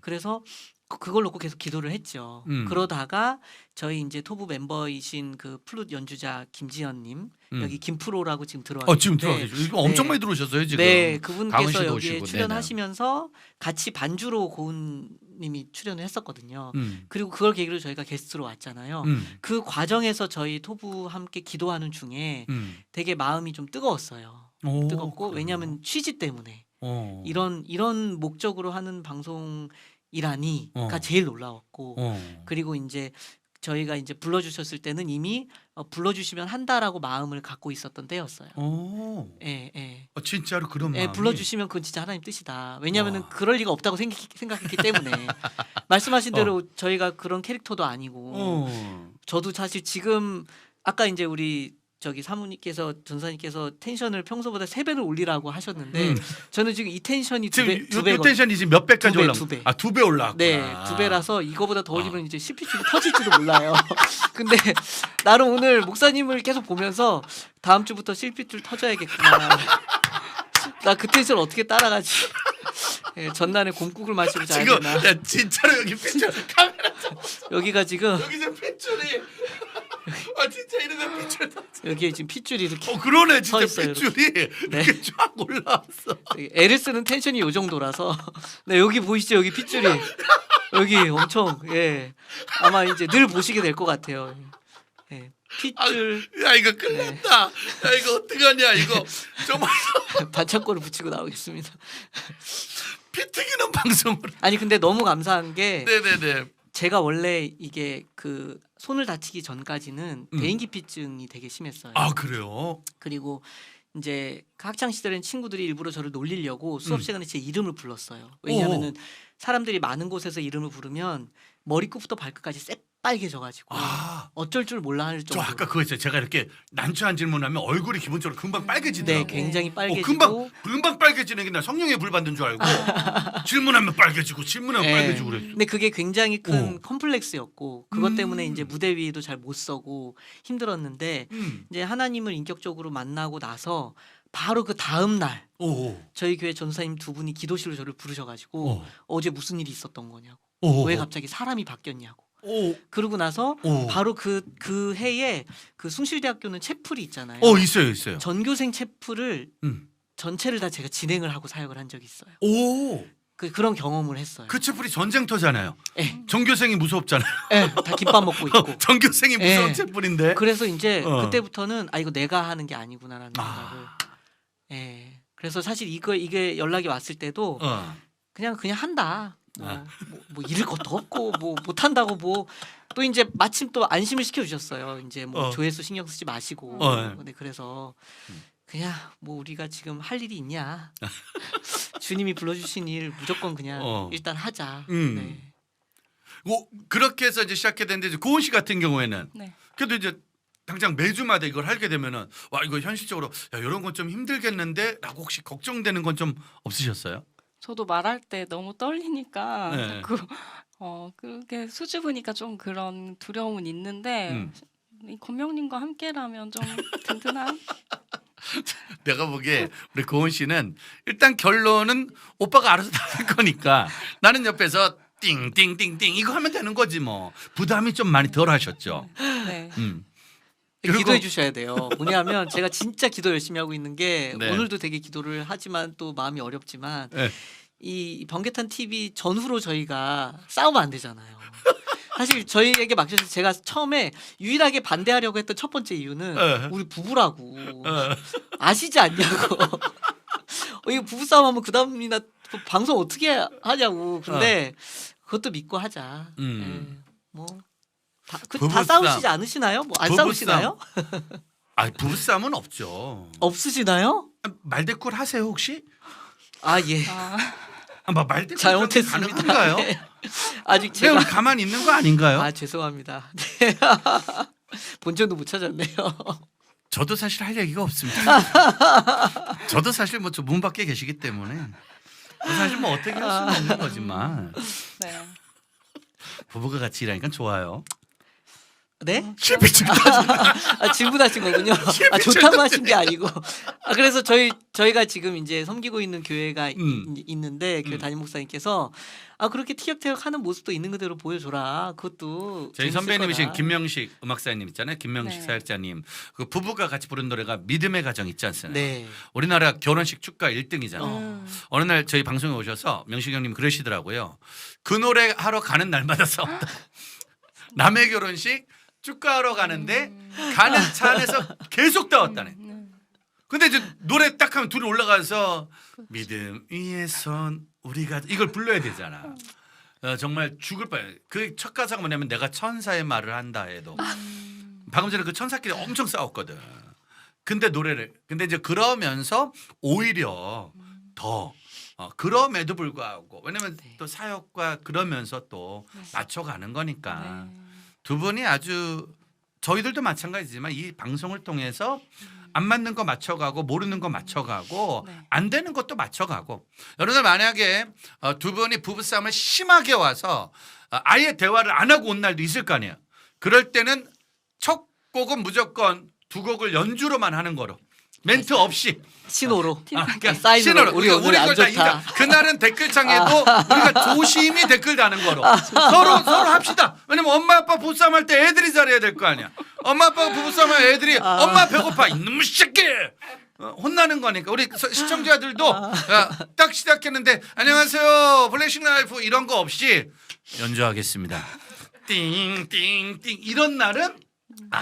그래서 그걸 놓고 계속 기도를 했죠. 그러다가 저희 이제 토부 멤버이신 그 플룻 연주자 김지연님 여기 김프로라고 지금 들어와 지금 계신데 들어와 계시죠. 이거 엄청 많이 들어오셨어요 지금. 네, 강은 그분께서 씨도 여기에 오시고. 출연하시면서 같이 반주로 고은 님이 출연을 했었거든요. 음. 그리고 그걸 계기로 저희가 게스트로 왔잖아요. 그 과정에서 저희 토부 함께 기도하는 중에 되게 마음이 좀 뜨거웠어요. 오, 뜨겁고 그래요? 왜냐하면 취지 때문에 어. 이런 목적으로 하는 방송이라니가 어. 제일 놀라웠고 어. 그리고 이제 저희가 이제 불러주셨을 때는 이미 불러주시면 한다라고 마음을 갖고 있었던 때였어요. 오. 예, 예. 진짜로 그런 예, 마음이. 불러주시면 그건 진짜 하나님 뜻이다. 왜냐하면 와. 그럴 리가 없다고 생각했기 때문에 말씀하신 대로 저희가 그런 캐릭터도 아니고 어. 저도 사실 지금 아까 이제 우리 저기 사모님께서 전사님께서 텐션을 평소보다 3배를 올리라고 하셨는데 저는 지금 이 텐션이 지금 두 요 배거든요. 텐션이 지금 몇 배까지 두 배, 올라? 두 배. 아, 2배 올라왔구나. 네, 2배라서 이거보다 더 올리면 이제 CPT도 터질지도 몰라요. 근데 나는 오늘 목사님을 계속 보면서 다음 주부터 CPT를 터져야겠구나. 나 그 텐션 어떻게 따라가지? 예, 전날에 곰국을 마시고 자야 지금 되나? 야, 진짜로 여기 핏줄 카메라 여기가 지금 여기 지금 핏줄이 아 진짜 이러면 핏줄 여기에 지금 핏줄이 이렇게 그러네 진짜 서 있어요, 핏줄이 네. 이렇게 쫙 올라왔어. 애를 쓰는 텐션이 요 정도라서 네, 여기 보이시죠? 여기 핏줄이 여기 엄청 아마 이제 늘 보시게 될 것 같아요. 예, 핏줄 야 이거 끝났다. 야 이거 어떡하냐 이거 정말 반창고를 붙이고 나오겠습니다. 피 튀기는 방송을. 아니 근데 너무 감사한 게 네네네. 제가 원래 이게 그 손을 다치기 전까지는 대인기피증이 되게 심했어요. 아 그래요? 그리고 이제 그 학창 시절엔 친구들이 일부러 저를 놀리려고 수업 시간에 제 이름을 불렀어요. 왜냐하면은 사람들이 많은 곳에서 이름을 부르면 머리끝부터 발끝까지 새빨개져가지고 어쩔 줄 몰라 할 저 정도로. 아까 그거 있어요. 제가 이렇게 난처한 질문하면 얼굴이 기본적으로 금방 빨개지더라고. 네, 굉장히 빨개지고 금방 빨개지는 게 나 성령의 불 받는 줄 알고 질문하면 빨개지고 질문하면 네. 빨개지고 그랬어. 근데 그게 굉장히 큰 컴플렉스였고 그것 때문에 이제 무대 위에도 잘 못 서고 힘들었는데 이제 하나님을 인격적으로 만나고 나서 바로 그 다음 날 오. 저희 교회 전사님 두 분이 기도실로 저를 부르셔가지고 어제 무슨 일이 있었던 거냐고 오. 왜 갑자기 사람이 바뀌었냐고 오. 그러고 나서 오. 바로 그 해에 그 숭실대학교는 채플이 있잖아요. 있어요. 전교생 채플을 음. 전체를 다 제가 진행을 하고 사역을 한 적이 있어요. 오. 그런 경험을 했어요. 그 채플이 전쟁터잖아요. 예, 전교생이 무섭잖아요. 다 김밥 먹고 있고. 전교생이 무서운 예. 채플인데. 그래서 이제 어. 그때부터는 이거 내가 하는 게 아니구나라는 생각을. 예. 그래서 사실 이게 연락이 왔을 때도 그냥 한다. 뭐 잃을 것도 없고 뭐 못한다고 뭐 또 이제 마침 또 안심을 시켜주셨어요. 이제 뭐 조회수 신경 쓰지 마시고. 네, 그래서 그냥 뭐 우리가 지금 할 일이 있냐. 주님이 불러주신 일 무조건 그냥 일단 하자. 네. 뭐 그렇게 해서 이제 시작해 됐는데 이제 고은 씨 같은 경우에는 네. 그래도 이제 당장 매주마다 이걸 하게 되면은 와 이거 현실적으로 야 이런 건 좀 힘들겠는데라고 혹시 걱정되는 건 좀 없으셨어요? 저도 말할 때 너무 떨리니까 네. 자꾸 그렇게 수줍으니까 좀 그런 두려움은 있는데 이 권명님과 함께라면 좀 든든한. 내가 보기에 우리 고은 씨는 일단 결론은 오빠가 알아서 다 할 거니까 나는 옆에서 띵띵띵띵 이거 하면 되는 거지 뭐 부담이 좀 많이 덜 하셨죠. 네. 그리고- 기도해 주셔야 돼요. 뭐냐면 제가 진짜 기도 열심히 하고 있는 게 네. 오늘도 되게 기도를 하지만 또 마음이 어렵지만 네. 이 번개탄 TV 전후로 저희가 싸우면 안 되잖아요. 사실 저희에게 맡겨서 제가 처음에 유일하게 반대하려고 했던 첫 번째 이유는 네. 우리 부부라고 아시지 않냐고. 이거 부부싸움 하면 그 다음이나 방송 어떻게 하냐고. 근데 그것도 믿고 하자. 네. 뭐 다 부부싸움. 싸우시지 않으시나요? 뭐 안 부부싸움. 싸우시나요? 아 부부싸움은 없죠. 없으시나요? 말대꾸를 하세요 혹시? 아 예. 말대꾸 잘못했습니다. 가능한가요? 네. 아직 네, 제가 우리 가만히 있는 거 아닌가요? 아 죄송합니다. 네. 본전도 못 찾았네요. 저도 사실 할 얘기가 없습니다. 저도 사실 뭐 문 밖에 계시기 때문에 사실 뭐 어떻게 할 수는 없는 거지만 네. 부부가 같이 일하니까 좋아요. 네? 실비 증가지. 아, 질문하신 거군요. 아, 좋다고 하신 게 아니고. 아, 그래서 저희가 지금 이제 섬기고 있는 교회가 있는데 교회 담임 목사님께서 아, 그렇게 티격태격하는 모습도 있는 그대로 보여줘라. 그것도 저희 재밌을 선배님이신 거다. 김명식 음악사님 있잖아요. 김명식 네. 사역자님. 그 부부가 같이 부른 노래가 믿음의 가정 있지 않습니까? 네. 우리나라 결혼식 축가 1등이잖아요. 어느 날 저희 방송에 오셔서 명식 형님 그러시더라고요. 그 노래 하러 가는 날마다 싸웠다. 남의 결혼식 축가하러 가는데 가는 차 안에서 계속 싸웠다네. 근데 이제 노래 딱 하면 둘이 올라가서 믿음 위에 선 우리가 이걸 불러야 되잖아. 정말 죽을 뻔해. 그 첫 가사가 뭐냐면 내가 천사의 말을 한다 해도 방금 전에 그 천사끼리 엄청 싸웠거든. 근데 이제 그러면서 오히려 더 그럼에도 불구하고 왜냐면 네. 또 사역과 그러면서 또 맞춰가는 거니까 네. 두 분이 아주 저희들도 마찬가지지만 이 방송을 통해서 안 맞는 거 맞춰가고 모르는 거 맞춰가고 네. 안 되는 것도 맞춰가고 여러분들 만약에 두 분이 부부싸움을 심하게 와서 아예 대화를 안 하고 온 날도 있을 거 아니에요. 그럴 때는 첫 곡은 무조건 두 곡을 연주로만 하는 거로 멘트 없이 신호로. 그러니까 사인으로 신호로. 우리 오늘 안 걸 다 좋다. 인정. 그날은 댓글창에도 우리가 조심히 댓글 다는 거로 서로 합시다. 왜냐면 엄마 아빠 부부싸움 할 때 애들이 잘해야 될 거 아니야. 엄마 아빠가 부부싸움 하면 애들이 엄마 배고파 이놈 새끼 혼나는 거니까 우리 시청자들도 딱 시작했는데 안녕하세요 플래싱 라이프 이런 거 없이 연주하겠습니다. 띵띵띵 이런 날은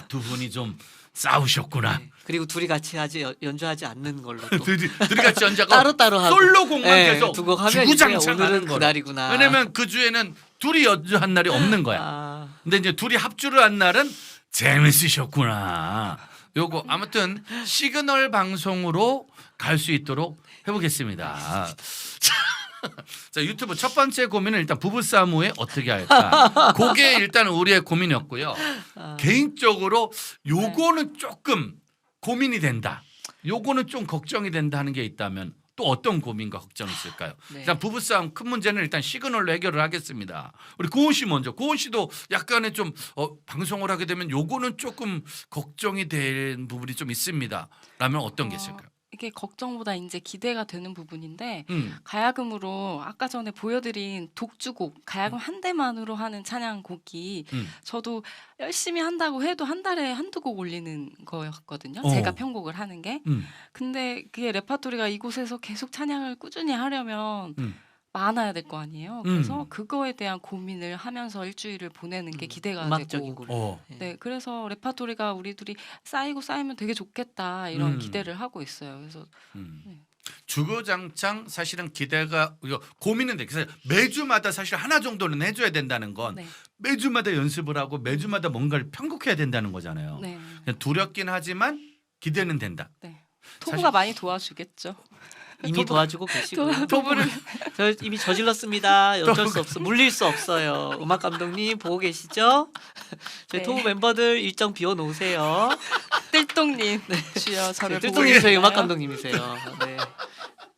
두 분이 좀 싸우셨구나. 네. 그리고 둘이 같이 연주하지 않는 걸로 또. 둘이 같이 연주하고 따로따로 하고. 솔로곡만 네, 계속 두곡 하면 이제 주구장창 오늘은 하는 거로. 그날이구나. 왜냐면 그 주에는 둘이 연주한 날이 없는 거야. 아, 근데 이제 둘이 합주를 한 날은 재밌으셨구나. 요거 아무튼 시그널 방송으로 갈 수 있도록 해보겠습니다. 자 유튜브 첫 번째 고민은 일단 부부싸움 후에 어떻게 할까. 그게 일단 우리의 고민이었고요. 개인적으로 요거는 조금 고민이 된다. 요거는 좀 걱정이 된다 하는 게 있다면 또 어떤 고민과 걱정이 있을까요? 네. 일단 부부싸움 큰 문제는 일단 시그널로 해결을 하겠습니다. 우리 고은 씨 먼저. 고은 씨도 약간의 좀 방송을 하게 되면 요거는 조금 걱정이 된 부분이 좀 있습니다. 라면 어떤 게 있을까요? 이게 걱정보다 이제 기대가 되는 부분인데 가야금으로 아까 전에 보여드린 독주곡 가야금 한 대만으로 하는 찬양곡이 저도 열심히 한다고 해도 한 달에 한두 곡 올리는 거였거든요. 제가 편곡을 하는 게. 근데 그게 레파토리가 이곳에서 계속 찬양을 꾸준히 하려면 많아야 될 거 아니에요. 그래서 그거에 대한 고민을 하면서 일주일을 보내는 게 기대가 음악적인 되고. 고민. 네, 그래서 레파토리가 우리 둘이 쌓이면 되게 좋겠다 이런 기대를 하고 있어요. 그래서 주구장창 사실은 기대가 고민은 돼. 그래서 매주마다 사실 하나 정도는 해줘야 된다는 건 네, 매주마다 연습을 하고 매주마다 뭔가를 편곡해야 된다는 거잖아요. 네, 그냥 두렵긴 하지만 기대는 된다. 네. 토부가 많이 도와주겠죠. 이미 도와주고 계시고. 토부를 저 이미 저질렀습니다. 어쩔 수 없어. 물릴 수 없어요. 음악 감독님 보고 계시죠? 저희 네. 토부 멤버들 일정 비워 놓으세요. 뜰똥님 주여 저를 보고 뜰똥님 저희 계시나요? 음악 감독님이세요. 네.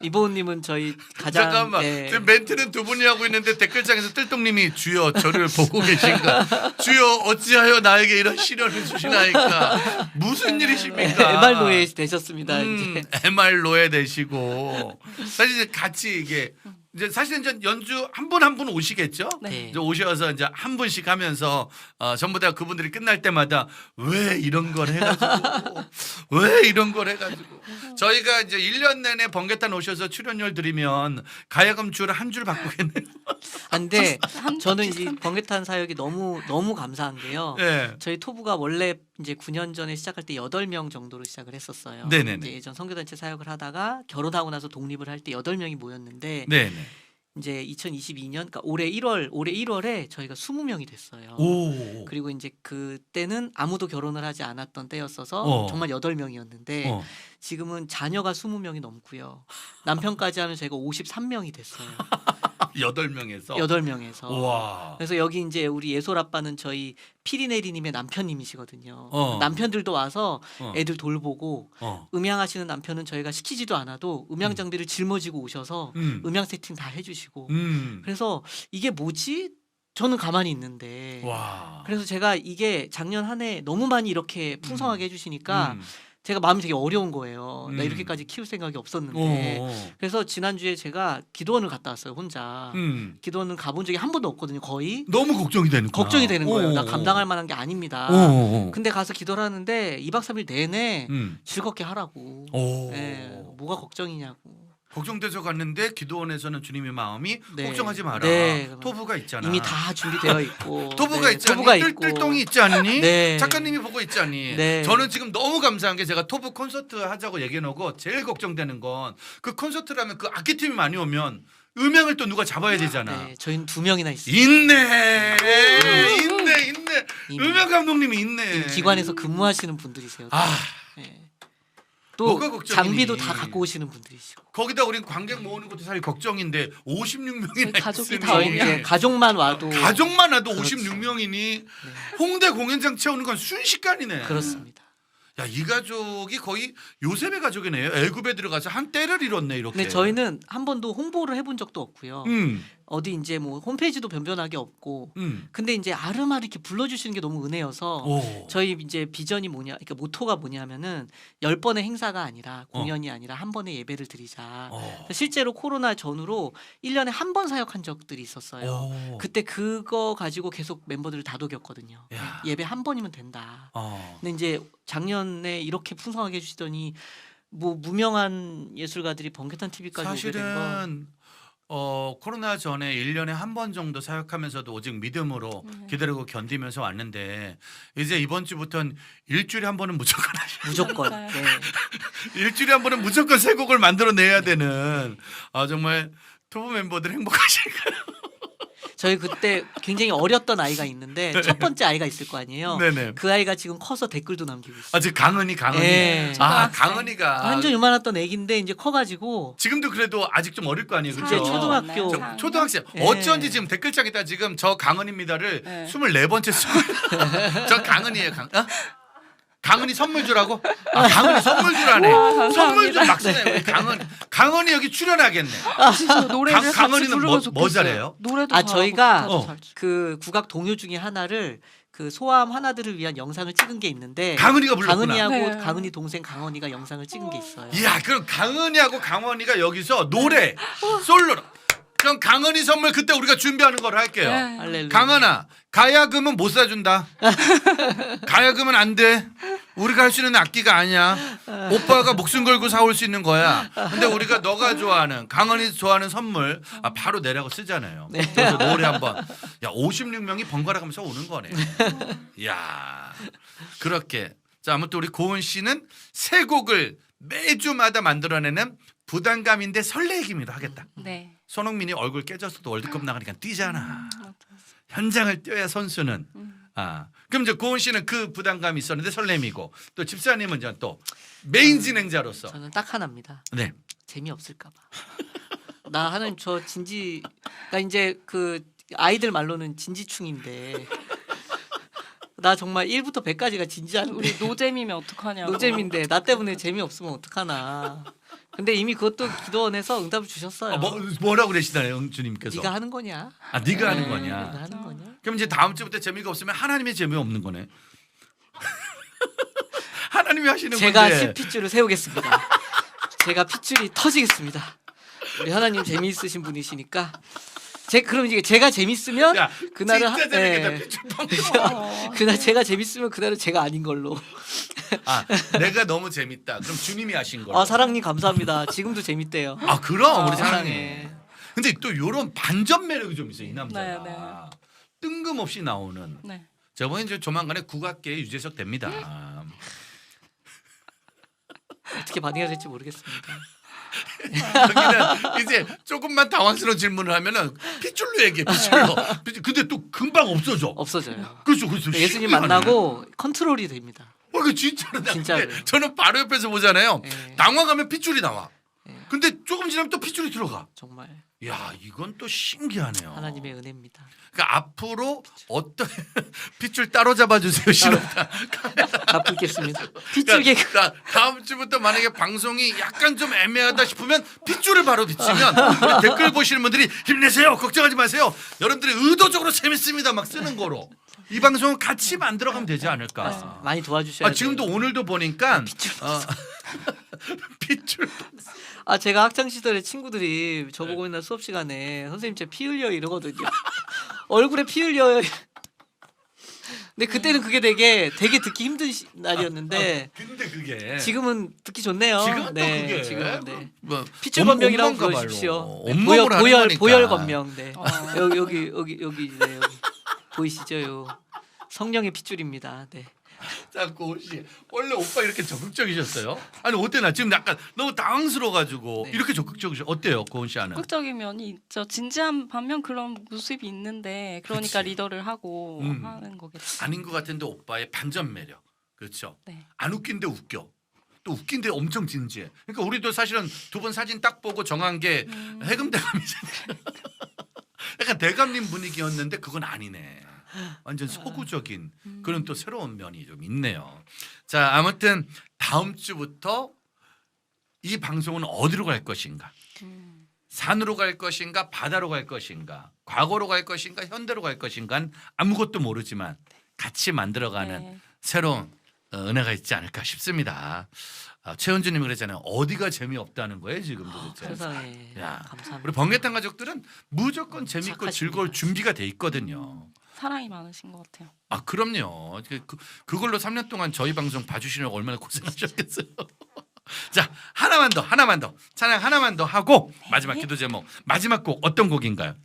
이보은님은 저희 가장 잠깐만 네. 지금 멘트는 두 분이 하고 있는데 댓글창에서 뜰똥님이 주여 저를 보고 계신가 주여 어찌하여 나에게 이런 시련을 주시나이까 무슨 일이십니까 MR 노예 되셨습니다. 이제. MR 노예 되시고 사실 이제 같이 이게 이제 사실 이제 연주 한 분 한 분 오시겠죠. 네. 이제 오셔서 이제 한 분씩 하면서 전부 다 그분들이 끝날 때마다 왜 이런 걸 해가지고 왜 이런 걸 해가지고 저희가 이제 1년 내내 번개탄 오셔서 출연료를 드리면 가야금 줄 한 줄 바꾸겠네요. 근데 한 저는 이 번개탄 사역이 너무 감사한 게요. 네. 저희 토부가 원래 이제 9년 전에 시작할 때 8명 정도로 시작을 했었어요. 네네네. 이제 예전 선교단체 사역을 하다가 결혼하고 나서 독립을 할 때 8명이 모였는데 네네. 이제 2022년 그러니까 올해 1월에 저희가 20명이 됐어요. 오. 그리고 이제 그때는 아무도 결혼을 하지 않았던 때였어서 정말 8명이었는데 지금은 자녀가 20명이 넘고요. 남편까지 하면 저희가 53명이 됐어요. 8명에서 8명에서. 와. 그래서 여기 이제 우리 예솔 아빠는 저희 피리네리님의 남편님이시거든요. 남편들도 와서 애들 돌보고 음향하시는 남편은 저희가 시키지도 않아도 음향 장비를 짊어지고 오셔서 음향 세팅 다 해주시고. 그래서 이게 뭐지? 저는 가만히 있는데. 와. 그래서 제가 이게 작년 한 해 너무 많이 이렇게 풍성하게 해주시니까 음. 제가 마음이 되게 어려운 거예요. 나 음. 이렇게까지 키울 생각이 없었는데. 오. 그래서 지난주에 제가 기도원을 갔다 왔어요, 혼자. 기도원은 가본 적이 한 번도 없거든요, 거의. 너무 걱정이 되는 거야. 걱정이 되는 거예요. 나 오. 감당할 만한 게 아닙니다. 오. 근데 가서 기도를 하는데 2박 3일 내내 음. 즐겁게 하라고. 오. 예, 뭐가 걱정이냐고. 걱정돼서 갔는데 기도원에서는 주님의 마음이 네. 걱정하지 마라. 네. 토부가 있잖아. 이미 다 준비되어 있고. 토부가 네, 있지 않니? 토부가 있고. 뜰똥이 있지 않니? 네. 작가님이 보고 있지 않니? 네. 저는 지금 너무 감사한 게 제가 토부 콘서트 하자고 얘기해놓고 제일 걱정되는 건 그 콘서트라면 그 악기팀이 많이 오면 음향을 또 누가 잡아야 되잖아. 네, 저희는 2명이나 있어요. 있네. 있네. 이미. 음향 감독님이 있네. 기관에서 근무하시는 분들이세요. 아. 네. 또 뭐가 걱정이니? 장비도 다 갖고 오시는 분들이시고. 거기다 우린 관객 모으는 것도 사실 걱정인데 56명이나 저희 가족이 있으니 다 저희 오면. 이제 가족만 와도 가족만 와도 그렇죠. 56명이니 홍대 공연장 채우는 건 순식간이네. 그렇습니다. 야, 이 가족이 거의 요셉의 가족이네요. 애굽에 들어가서 한 때를 잃었네 이렇게. 근데 저희는 한 번도 홍보를 해본 적도 없고요. 음. 어디 이제 뭐 홈페이지도 변변하게 없고. 음. 근데 이제 아름아름 이렇게 불러주시는 게 너무 은혜여서 오. 저희 이제 비전이 뭐냐, 그러니까 모토가 뭐냐면은 10번의 행사가 아니라 공연이 아니라 한 번의 예배를 드리자. 어. 실제로 코로나 전후로 1년에 한 번 사역한 적들이 있었어요. 오. 그때 그거 가지고 계속 멤버들을 다독였거든요. 야. 예배 한 번이면 된다. 어. 근데 이제 작년에 이렇게 풍성하게 해주시더니 뭐 무명한 예술가들이 번개탄 TV까지 오게 된 거. 사실은 코로나 전에 1년에 한 번 정도 사역하면서도 오직 믿음으로 기다리고 견디면서 왔는데 이제 이번 주부터는 일주일에 한 번은 무조건 하셔. 무조건. 맞아요. 네. 일주일에 한 번은 무조건 새 곡을 만들어내야 되는 정말 토부 멤버들 행복하실까요? 저희 그때 굉장히 어렸던 아이가 있는데 첫 번째 아이가 있을 거 아니에요. 네네. 그 아이가 지금 커서 댓글도 남기고 있어요. 아직 강은이. 네. 강은이가 완전 요만했던 애기인데 이제 커가지고 지금도 그래도 아직 좀 어릴 거 아니에요, 이제 그렇죠? 초등학교. 네. 초등학생. 네. 어쩐지 지금 댓글창에다 지금 저 강은입니다를 네. 24번째 쓰고 저 강은이에요. 강은이 선물 주라고? 강은이 선물 주라네. 와, 선물 좀 감사합니다. 막 쓰네. 우리 강은이 여기 출연하겠네. 진짜 노래를 같이 강은이는 부르면 뭐 좋겠어요. 잘해요? 노래도 아, 잘하고 저희가 기타도 잘 치고. 그 국악 동요 중에 하나를 그 소아암 하나들을 위한 영상을 찍은 게 있는데 강은이가 불렀구나. 강은이하고 네. 강은이 동생 강원이가 영상을 찍은 게 있어요. 이야, 그럼 강은이하고 강원이가 여기서 노래 솔로로. 그럼 강은이 선물 그때 우리가 준비하는 걸 할게요. 네. 할렐루야. 강은아, 가야금은 못 사준다. 가야금은 안 돼. 우리가 할 수 있는 악기가 아니야. 오빠가 목숨 걸고 사올 수 있는 거야. 근데 우리가 너가 좋아하는 강은이 좋아하는 선물 바로 내라고 쓰잖아요. 그래서 노래 한번. 야, 56명이 번갈아 가면서 오는 거네. 야, 그렇게. 자, 아무튼 우리 고은 씨는 새 곡을 매주마다 만들어내는 부담감인데 설레기미도 하겠다. 네. 손흥민이 얼굴 깨졌어도 월드컵 나가니까 뛰잖아. 현장을 뛰어야 선수는. 그럼 이제 고은 씨는 그 부담감이 있었는데 설렘이고 또 집사님은 이제 또 메인 진행자로서 저는 딱 하나입니다. 네. 재미없을까봐. 나 하는 저 진지, 나 이제 그 아이들 말로는 진지충인데 나 정말 1부터 100까지가 진지한데 우리 노잼이면 어떡하냐고. 노잼인데 나 때문에 재미없으면 어떡하나. 근데 이미 그것도 기도원에서 응답을 주셨어요. 뭐라고 그러시나요, 주님께서? 네가 하는 거냐? 네가 하는 네가 거냐? 하는 거냐? 그럼 이제 다음 주부터 재미가 없으면 하나님의 재미없는 거네. 하나님이 하시는 제가 건데. 실핏줄을 세우겠습니다. 제가 핏줄이 터지겠습니다. 우리 하나님 재미있으신 분이시니까. 그럼 이제 제가 재밌으면 야, 그날은 진짜 재밌겠다. 예. 피줄 뻥. 그날 제가 재밌으면 그날은 제가 아닌 걸로. 내가 너무 재밌다. 그럼 주님이 하신 걸로. 사랑님 감사합니다. 지금도 재밌대요. 그럼 우리 사랑해. 사랑해. 근데 또 이런 반전 매력이 좀 있어요, 이 남자가. 네, 네. 뜬금없이 나오는. 네. 저번에 이제 조만간에 국악계의 유재석 됩니다. 어떻게 반응해야 될지 모르겠습니다. 여기는 이제 조금만 당황스러운 질문을 하면은 핏줄로 얘기해, 핏줄로. 근데 또 금방 없어져. 없어져요. 그렇죠. 예수님 신기하네. 만나고 컨트롤이 됩니다. 이거 진짜로. 진짜로요. 저는 바로 옆에서 보잖아요. 네. 당황하면 핏줄이 나와. 네. 근데 조금 지나면 또 핏줄이 들어가. 정말 야, 이건 또 신기하네요. 하나님의 은혜입니다. 그러니까 앞으로 어떤 핏줄 따로 잡아주세요. 싫어. 갚겠습니다. 핏줄 개그. 그러니까 다음 주부터 만약에 방송이 약간 좀 애매하다 싶으면 핏줄을 바로 비치면 우리 댓글 보시는 분들이 힘내세요. 걱정하지 마세요. 여러분들이 의도적으로 재밌습니다. 막 쓰는 거로 이 방송은 같이 만들어가면 되지 않을까. 많이 도와주셔야 돼요. 지금도 오늘도 보니까 핏줄. 제가 학창 시절에 친구들이 저보고 맨날 수업 시간에 선생님 제 피 흘려 이러거든요. 얼굴에 피 흘려요. 근데 그때는 그게 되게 듣기 힘든 날이었는데 근데 그게 지금은 듣기 좋네요. 지금은 또 그게 지금은 네. 뭐 핏줄 건명이라고 온몸가 부르십시오. 말로. 온몸을 하는 거니까. 보혈 건명. 네. 여기 네, 여기 보이시죠? 요 성령의 핏줄입니다. 네. 자, 고은 씨 원래 오빠 이렇게 적극적이셨어요? 아니 어때나 지금 약간 너무 당황스러워가지고 네. 이렇게 적극적이셔. 어때요, 고은 씨 하는? 적극적인 면이 있죠. 진지한 반면 그런 모습이 있는데 그러니까 그치. 리더를 하고 하는 거겠죠. 아닌 것 같은데 오빠의 반전 매력. 그렇죠. 네. 안 웃긴데 웃겨. 또 웃긴데 엄청 진지해. 그러니까 우리도 사실은 두 분 사진 딱 보고 정한 게 해금대감이잖아요. 약간 대감님 분위기였는데 그건 아니네. 완전 서구적인 그런 또 새로운 면이 좀 있네요. 자, 아무튼 다음 주부터 이 방송은 어디로 갈 것인가? 산으로 갈 것인가? 바다로 갈 것인가? 과거로 갈 것인가? 현대로 갈 것인가는 아무것도 모르지만 같이 만들어가는 네. 새로운 은혜가 있지 않을까 싶습니다. 최은주님이 그랬잖아요. 어디가 재미없다는 거예요 지금 도대체. 세상에. 야, 감사합니다. 우리 번개탄 가족들은 무조건 재밌고 착하십니다. 즐거울 준비가 돼 있거든요. 사랑이 많으신 것 같아요. 그럼요. 그걸로 3년 동안 저희 방송 봐주시느라고 얼마나 고생하셨겠어요. 자, 하나만 더 찬양 하나만 더 하고 마지막 기도 제목 마지막 곡 어떤 곡인가요?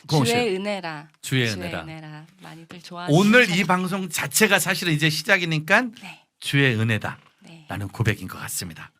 고은 씨. 주의 은혜라. 주의 은혜라. 많이들 좋아하시는 오늘 이 방송 자체가 사실은 이제 시작이니까 네. 주의 은혜다라는 네. 고백인 것 같습니다.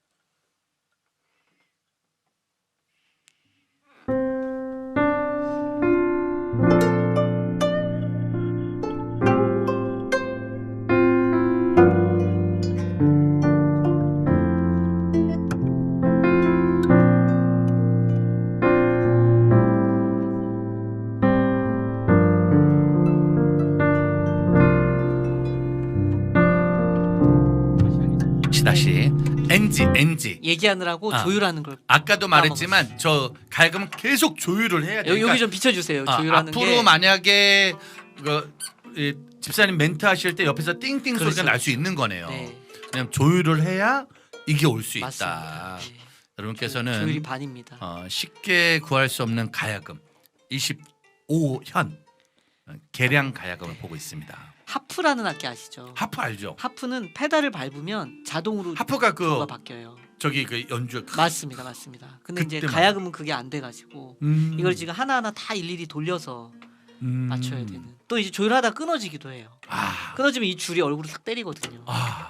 다시 NG 얘기하느라고 조율하는 걸. 아까도 말했지만 저 가야금은 계속 조율을 해야 돼요. 여기 좀 비춰주세요. 조율하는 앞으로 게. 만약에 집사님 멘트 하실 때 옆에서 띵띵 그렇죠, 소리가 날 수 있는 거네요. 네. 그냥 조율을 해야 이게 올 수 있다. 맞습니다. 네. 여러분께서는 조율이 반입니다. 쉽게 구할 수 없는 가야금 25현 계량 가야금을 보고 있습니다. 하프라는 악기 아시죠? 하프 알죠? 하프는 페달을 밟으면 자동으로 하프가 조가 바뀌어요. 저기 그 연주 맞습니다. 근데 이제 그때만. 가야금은 그게 안 돼가지고 이걸 지금 하나하나 다 일일이 돌려서 맞춰야 되는. 또 이제 조율하다 끊어지기도 해요. 끊어지면 이 줄이 얼굴을 탁 때리거든요.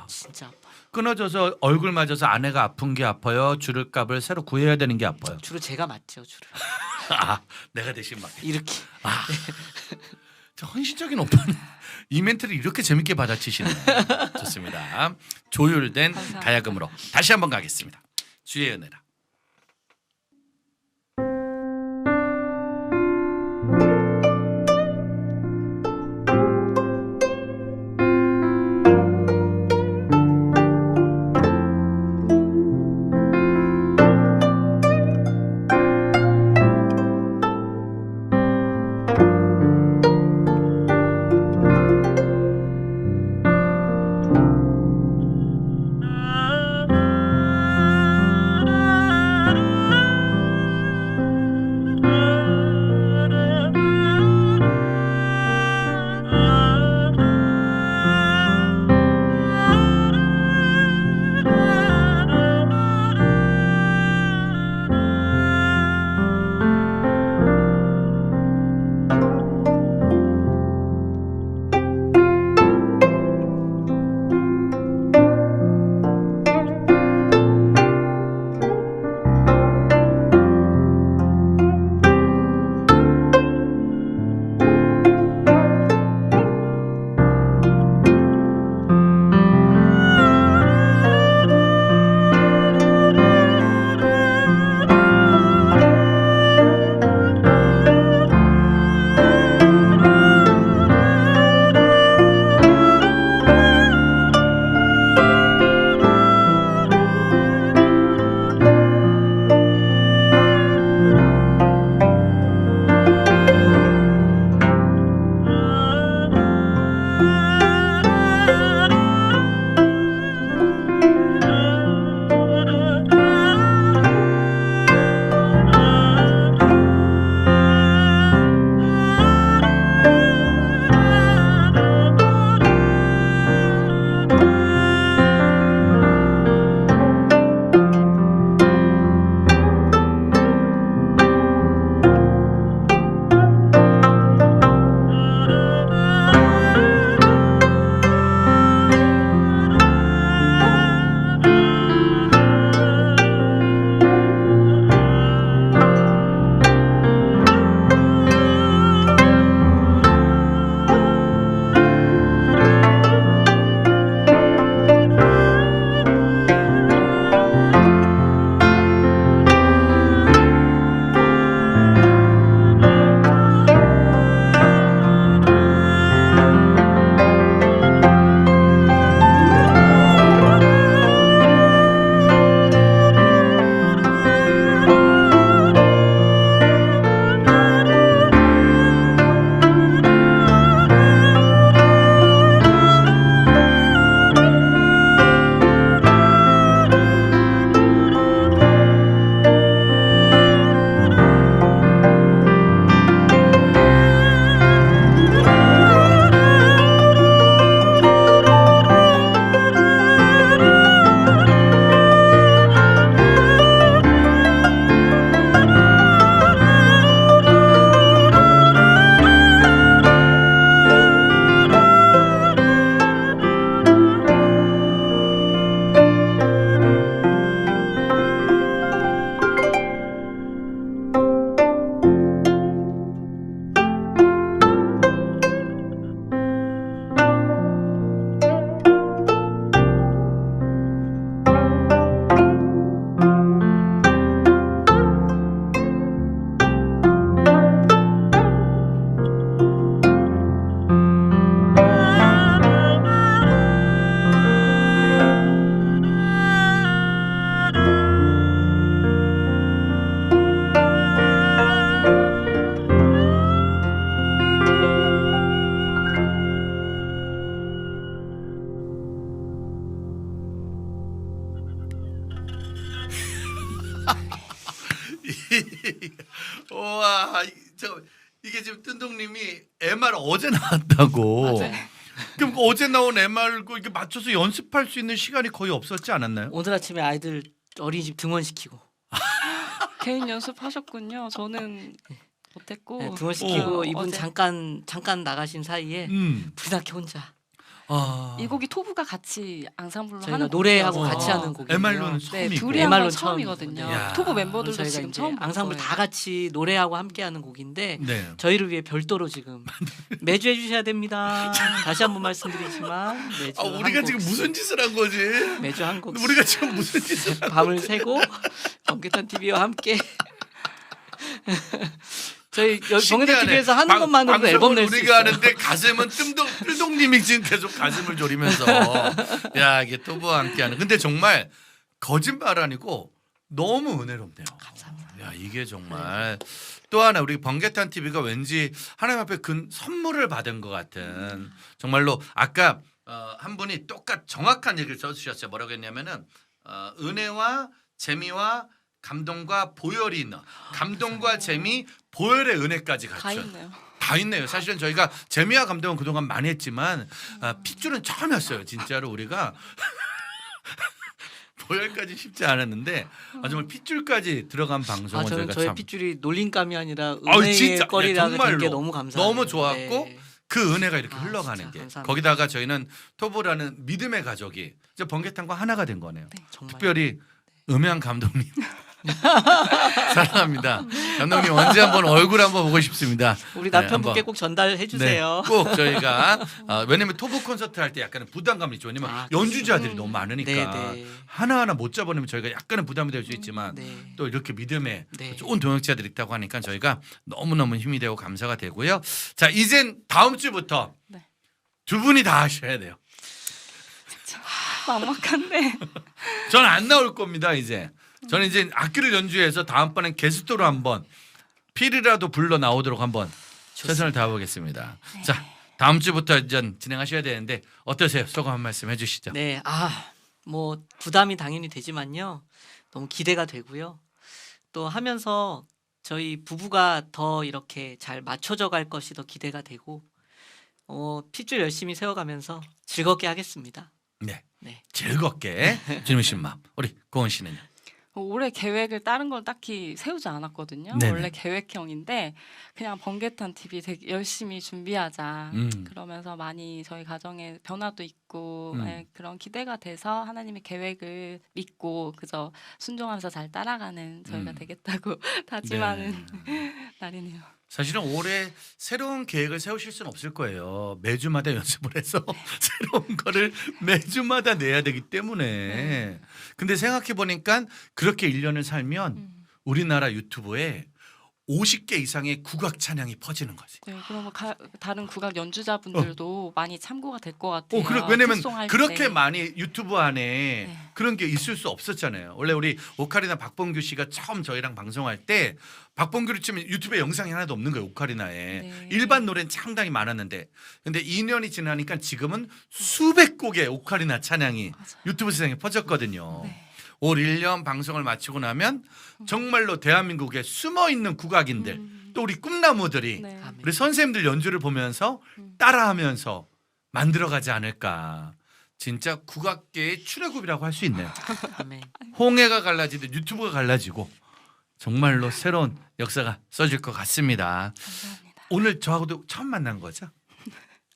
진짜 아파요. 끊어져서 얼굴 맞아서 아내가 아픈 게 아파요. 줄을 값을 새로 구해야 되는 게 아파요. 줄을 제가 맞죠. 줄을 내가 대신 막 이렇게. 저 헌신적인 오빠는 이 멘트를 이렇게 재밌게 받아치시네요. 좋습니다. 조율된 감사합니다. 가야금으로 다시 한번 가겠습니다. 주의 은혜라. 와, 이게 지금 뜬동님이 MR 어제 나왔다고. 맞아요. 그럼 어제 나온 MR고 이렇게 맞춰서 연습할 수 있는 시간이 거의 없었지 않았나요? 오늘 아침에 아이들 어린이집 등원시키고 개인 연습하셨군요. 저는 못했고 네, 등원시키고 이분 어제 잠깐 나가신 사이에 불이 나게 혼자 이 곡이 토부가 같이 앙상블로 저희가 하는 노래하고 곡이어서 같이 하는 곡이에요. MR로는 네, 처음이고. 둘이 한 MR 로 건 처음이거든요. 처음이거든요. 야. 토부 멤버들도 저희가 지금 이제 처음 볼 앙상블 거예요. 다 같이 노래하고 함께하는 곡인데 네. 저희를 위해 별도로 지금 매주 해주셔야 됩니다. 다시 한번 말씀드리지만 매주 우리가 한 지금 곡, 무슨 짓을 한 거지? 매주 한 곡 우리가 지금 무슨 짓을 한 밤을 새고 번개탄 TV와 함께 저희 번개탄 TV에서 하는 것만으로도 앨범 낼 수 우리가 있어요. 하는데 가슴은 뜰동님이 지금 계속 가슴을 졸이면서 야 이게 토부와 함께하는. 근데 정말 거짓말 아니고 너무 은혜롭네요. 감사합니다. 야 이게 정말 또 하나 우리 번개탄 TV가 왠지 하나님 앞에 큰 선물을 받은 것 같은 정말로 아까 한 분이 정확한 얘기를 써주셨어요. 뭐라고 했냐면은 은혜와 재미와 감동과 보혈이 있는 감동과 재미 보혈의 은혜까지 다 갖춘 있네요. 다 있네요. 사실은 저희가 재미와 감동은 그동안 많이 했지만 핏줄은 처음이었어요. 진짜로 우리가 보혈까지 쉽지 않았는데 정말 핏줄까지 들어간 방송은 저는 저희가 저의 참 핏줄이 놀림감이 아니라 아우, 은혜의 진짜. 거리라는 정말로. 게 너무 감사해요. 너무 좋았고 네. 그 은혜가 이렇게 아, 흘러가는 진짜 게 감사합니다. 거기다가 저희는 토보라는 믿음의 가족이 이제 번개탄과 하나가 된 거네요. 정말 특별히 음향 감독님 사랑합니다. 감독님 언제 한번 얼굴 한번 보고 싶습니다. 우리 네, 남편분께 한번. 꼭 전달해 주세요. 네, 꼭 저희가 왜냐면 토보 콘서트 할 때 약간은 부담감이 있죠. 왜냐면 아, 연주자들이 너무 많으니까 네, 네. 하나하나 못 잡아내면 저희가 약간은 부담이 될 수 있지만 네. 또 이렇게 믿음에 네. 좋은 동역자들이 있다고 하니까 저희가 너무너무 힘이 되고 감사가 되고요. 자 이젠 다음 주부터 네. 두 분이 다 하셔야 돼요. 막막한데 저는 안 나올 겁니다. 이제 저는 이제 악기를 연주해서 다음번엔 게스트로 한번 필이라도 불러 나오도록 한번 최선을 다해보겠습니다. 네. 자 다음 주부터 이제 진행하셔야 되는데 어떠세요? 소감 한 말씀 해주시죠. 네, 뭐 부담이 당연히 되지만요. 너무 기대가 되고요. 또 하면서 저희 부부가 더 이렇게 잘 맞춰져 갈 것이 더 기대가 되고, 핏줄 열심히 세워가면서 즐겁게 하겠습니다. 네, 네. 즐겁게 주무신 마음. 우리 고은 씨는요? 올해 계획을 다른 걸 딱히 세우지 않았거든요. 네네. 원래 계획형인데 그냥 번개탄 TV 되게 열심히 준비하자. 그러면서 많이 저희 가정에 변화도 있고 네, 그런 기대가 돼서 하나님의 계획을 믿고 그저 순종하면서 잘 따라가는 저희가 되겠다고 다짐하는 날이네요. 사실은 올해 새로운 계획을 세우실 수는 없을 거예요. 매주마다 연습을 해서 새로운 거를 매주마다 내야 되기 때문에. 근데 생각해 보니까 그렇게 1년을 살면 우리나라 유튜브에 50개 이상의 국악 찬양이 퍼지는 거지. 네, 그러면 다른 국악 연주자분들도 많이 참고가 될 것 같아요. 왜냐면 특송할 그렇게 때. 많이 유튜브 안에 네. 그런 게 있을 수 없었잖아요. 원래 우리 오카리나 박범규 씨가 처음 저희랑 방송할 때 박범규를 치면 유튜브에 영상이 하나도 없는 거예요. 오카리나에. 네. 일반 노래는 상당히 많았는데 근데 2년이 지나니까 지금은 수백 곡의 오카리나 찬양이 유튜브 세상에 퍼졌거든요. 네. 올 1년 방송을 마치고 나면 정말로 대한민국에 숨어있는 국악인들 또 우리 꿈나무들이 네. 아멘. 우리 선생님들 연주를 보면서 따라하면서 만들어가지 않을까. 진짜 국악계의 출애굽이라고 할 수 있네요. 아멘. 홍해가 갈라지듯 유튜브가 갈라지고 정말로 새로운 역사가 써질 것 같습니다. 감사합니다. 오늘 저하고도 처음 만난 거죠?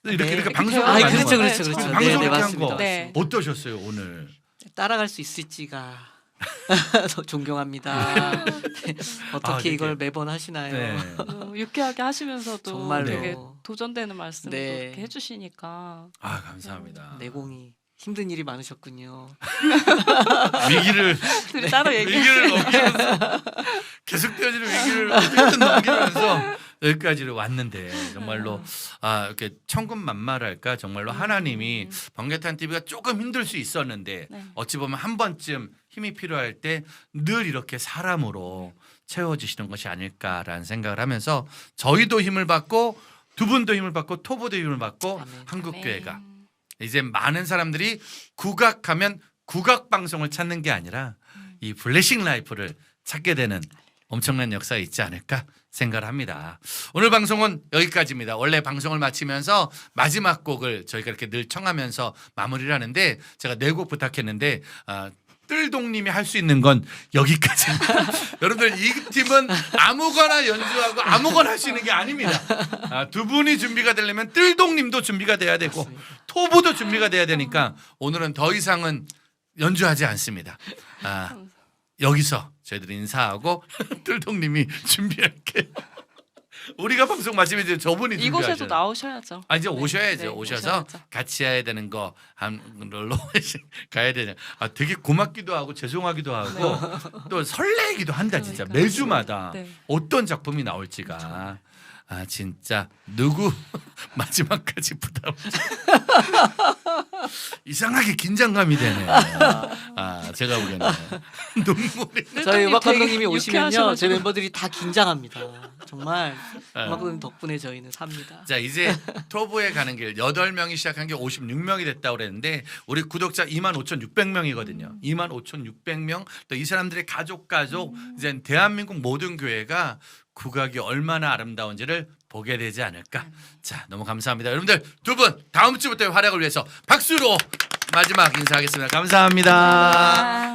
이렇게 네. 이렇게 이렇게 방송을 대화를 하는 그렇죠, 거예요. 그렇죠, 그렇죠. 방송 네, 이렇게 한 맞습니다. 거 네. 어떠셨어요 오늘? 따라갈 수 있을지가 더 존경합니다. 네, 어떻게 이렇게. 이걸 매번 하시나요? 네. 유쾌하게 하시면서도 정말로. 되게 도전되는 말씀도 네. 이렇게 해주시니까 아 감사합니다. 내공이 힘든 일이 많으셨군요. 위기를 둘이 따로 얘기해. 위기를 넘기면서 계속 되어지는 위기를 어떻게든 넘기면서 여기까지를 왔는데 정말로 이렇게 천군만마랄까 정말로 하나님이 번개탄 TV가 조금 힘들 수 있었는데 네. 어찌 보면 한 번쯤 힘이 필요할 때 늘 이렇게 사람으로 채워주시는 것이 아닐까라는 생각을 하면서 저희도 힘을 받고 두 분도 힘을 받고 토보도 힘을 받고 아멘. 한국교회가 이제 많은 사람들이 국악하면 국악 방송을 찾는 게 아니라 이 블레싱 라이프를 찾게 되는 엄청난 역사가 있지 않을까 생각을 합니다. 오늘 방송은 여기까지입니다. 원래 방송을 마치면서 마지막 곡을 저희가 이렇게 늘 청하면서 마무리를 하는데 제가 4곡 부탁했는데 뜰동님이 할 수 있는 건 여기까지. 여러분들 이 팀은 아무거나 연주하고 아무거나 할 수 있는 게 아닙니다. 두 분이 준비가 되려면 뜰동님도 준비가 돼야 되고 토부도 준비가 돼야 되니까 오늘은 더 이상은 연주하지 않습니다. 여기서 저희들이 인사하고 뜰동님이 준비할게요. 우리가 방송 마치면 이제 저분이 이곳에도 준비하셔요. 나오셔야죠. 이제 오셔야죠. 네, 오셔서 오셔야죠. 같이 해야 되는 거 한 걸로 가야 되냐. 되게 고맙기도 하고 죄송하기도 하고 또 설레기도 한다 진짜. 그러니까요. 매주마다 네. 어떤 작품이 나올지가 진짜 누구 마지막까지 부담. 이상하게 긴장감이 되네. 제가 보기에는 눈물이. 저희 음악 되게 감독님이 오시면요, 유쾌하셔가지고. 제 멤버들이 다 긴장합니다. 정말 음악 감독님 덕분에 저희는 삽니다. 자 이제 토부에 가는 길 8명이 시작한 게 56명이 됐다고 그랬는데 우리 구독자 25,600명이거든요. 25,600명 또 이 사람들의 가족 이제 대한민국 모든 교회가 국악이 얼마나 아름다운지를 보게 되지 않을까. 자 너무 감사합니다. 여러분들 두 분 다음 주부터의 활약을 위해서 박수로 마지막 인사하겠습니다. 감사합니다.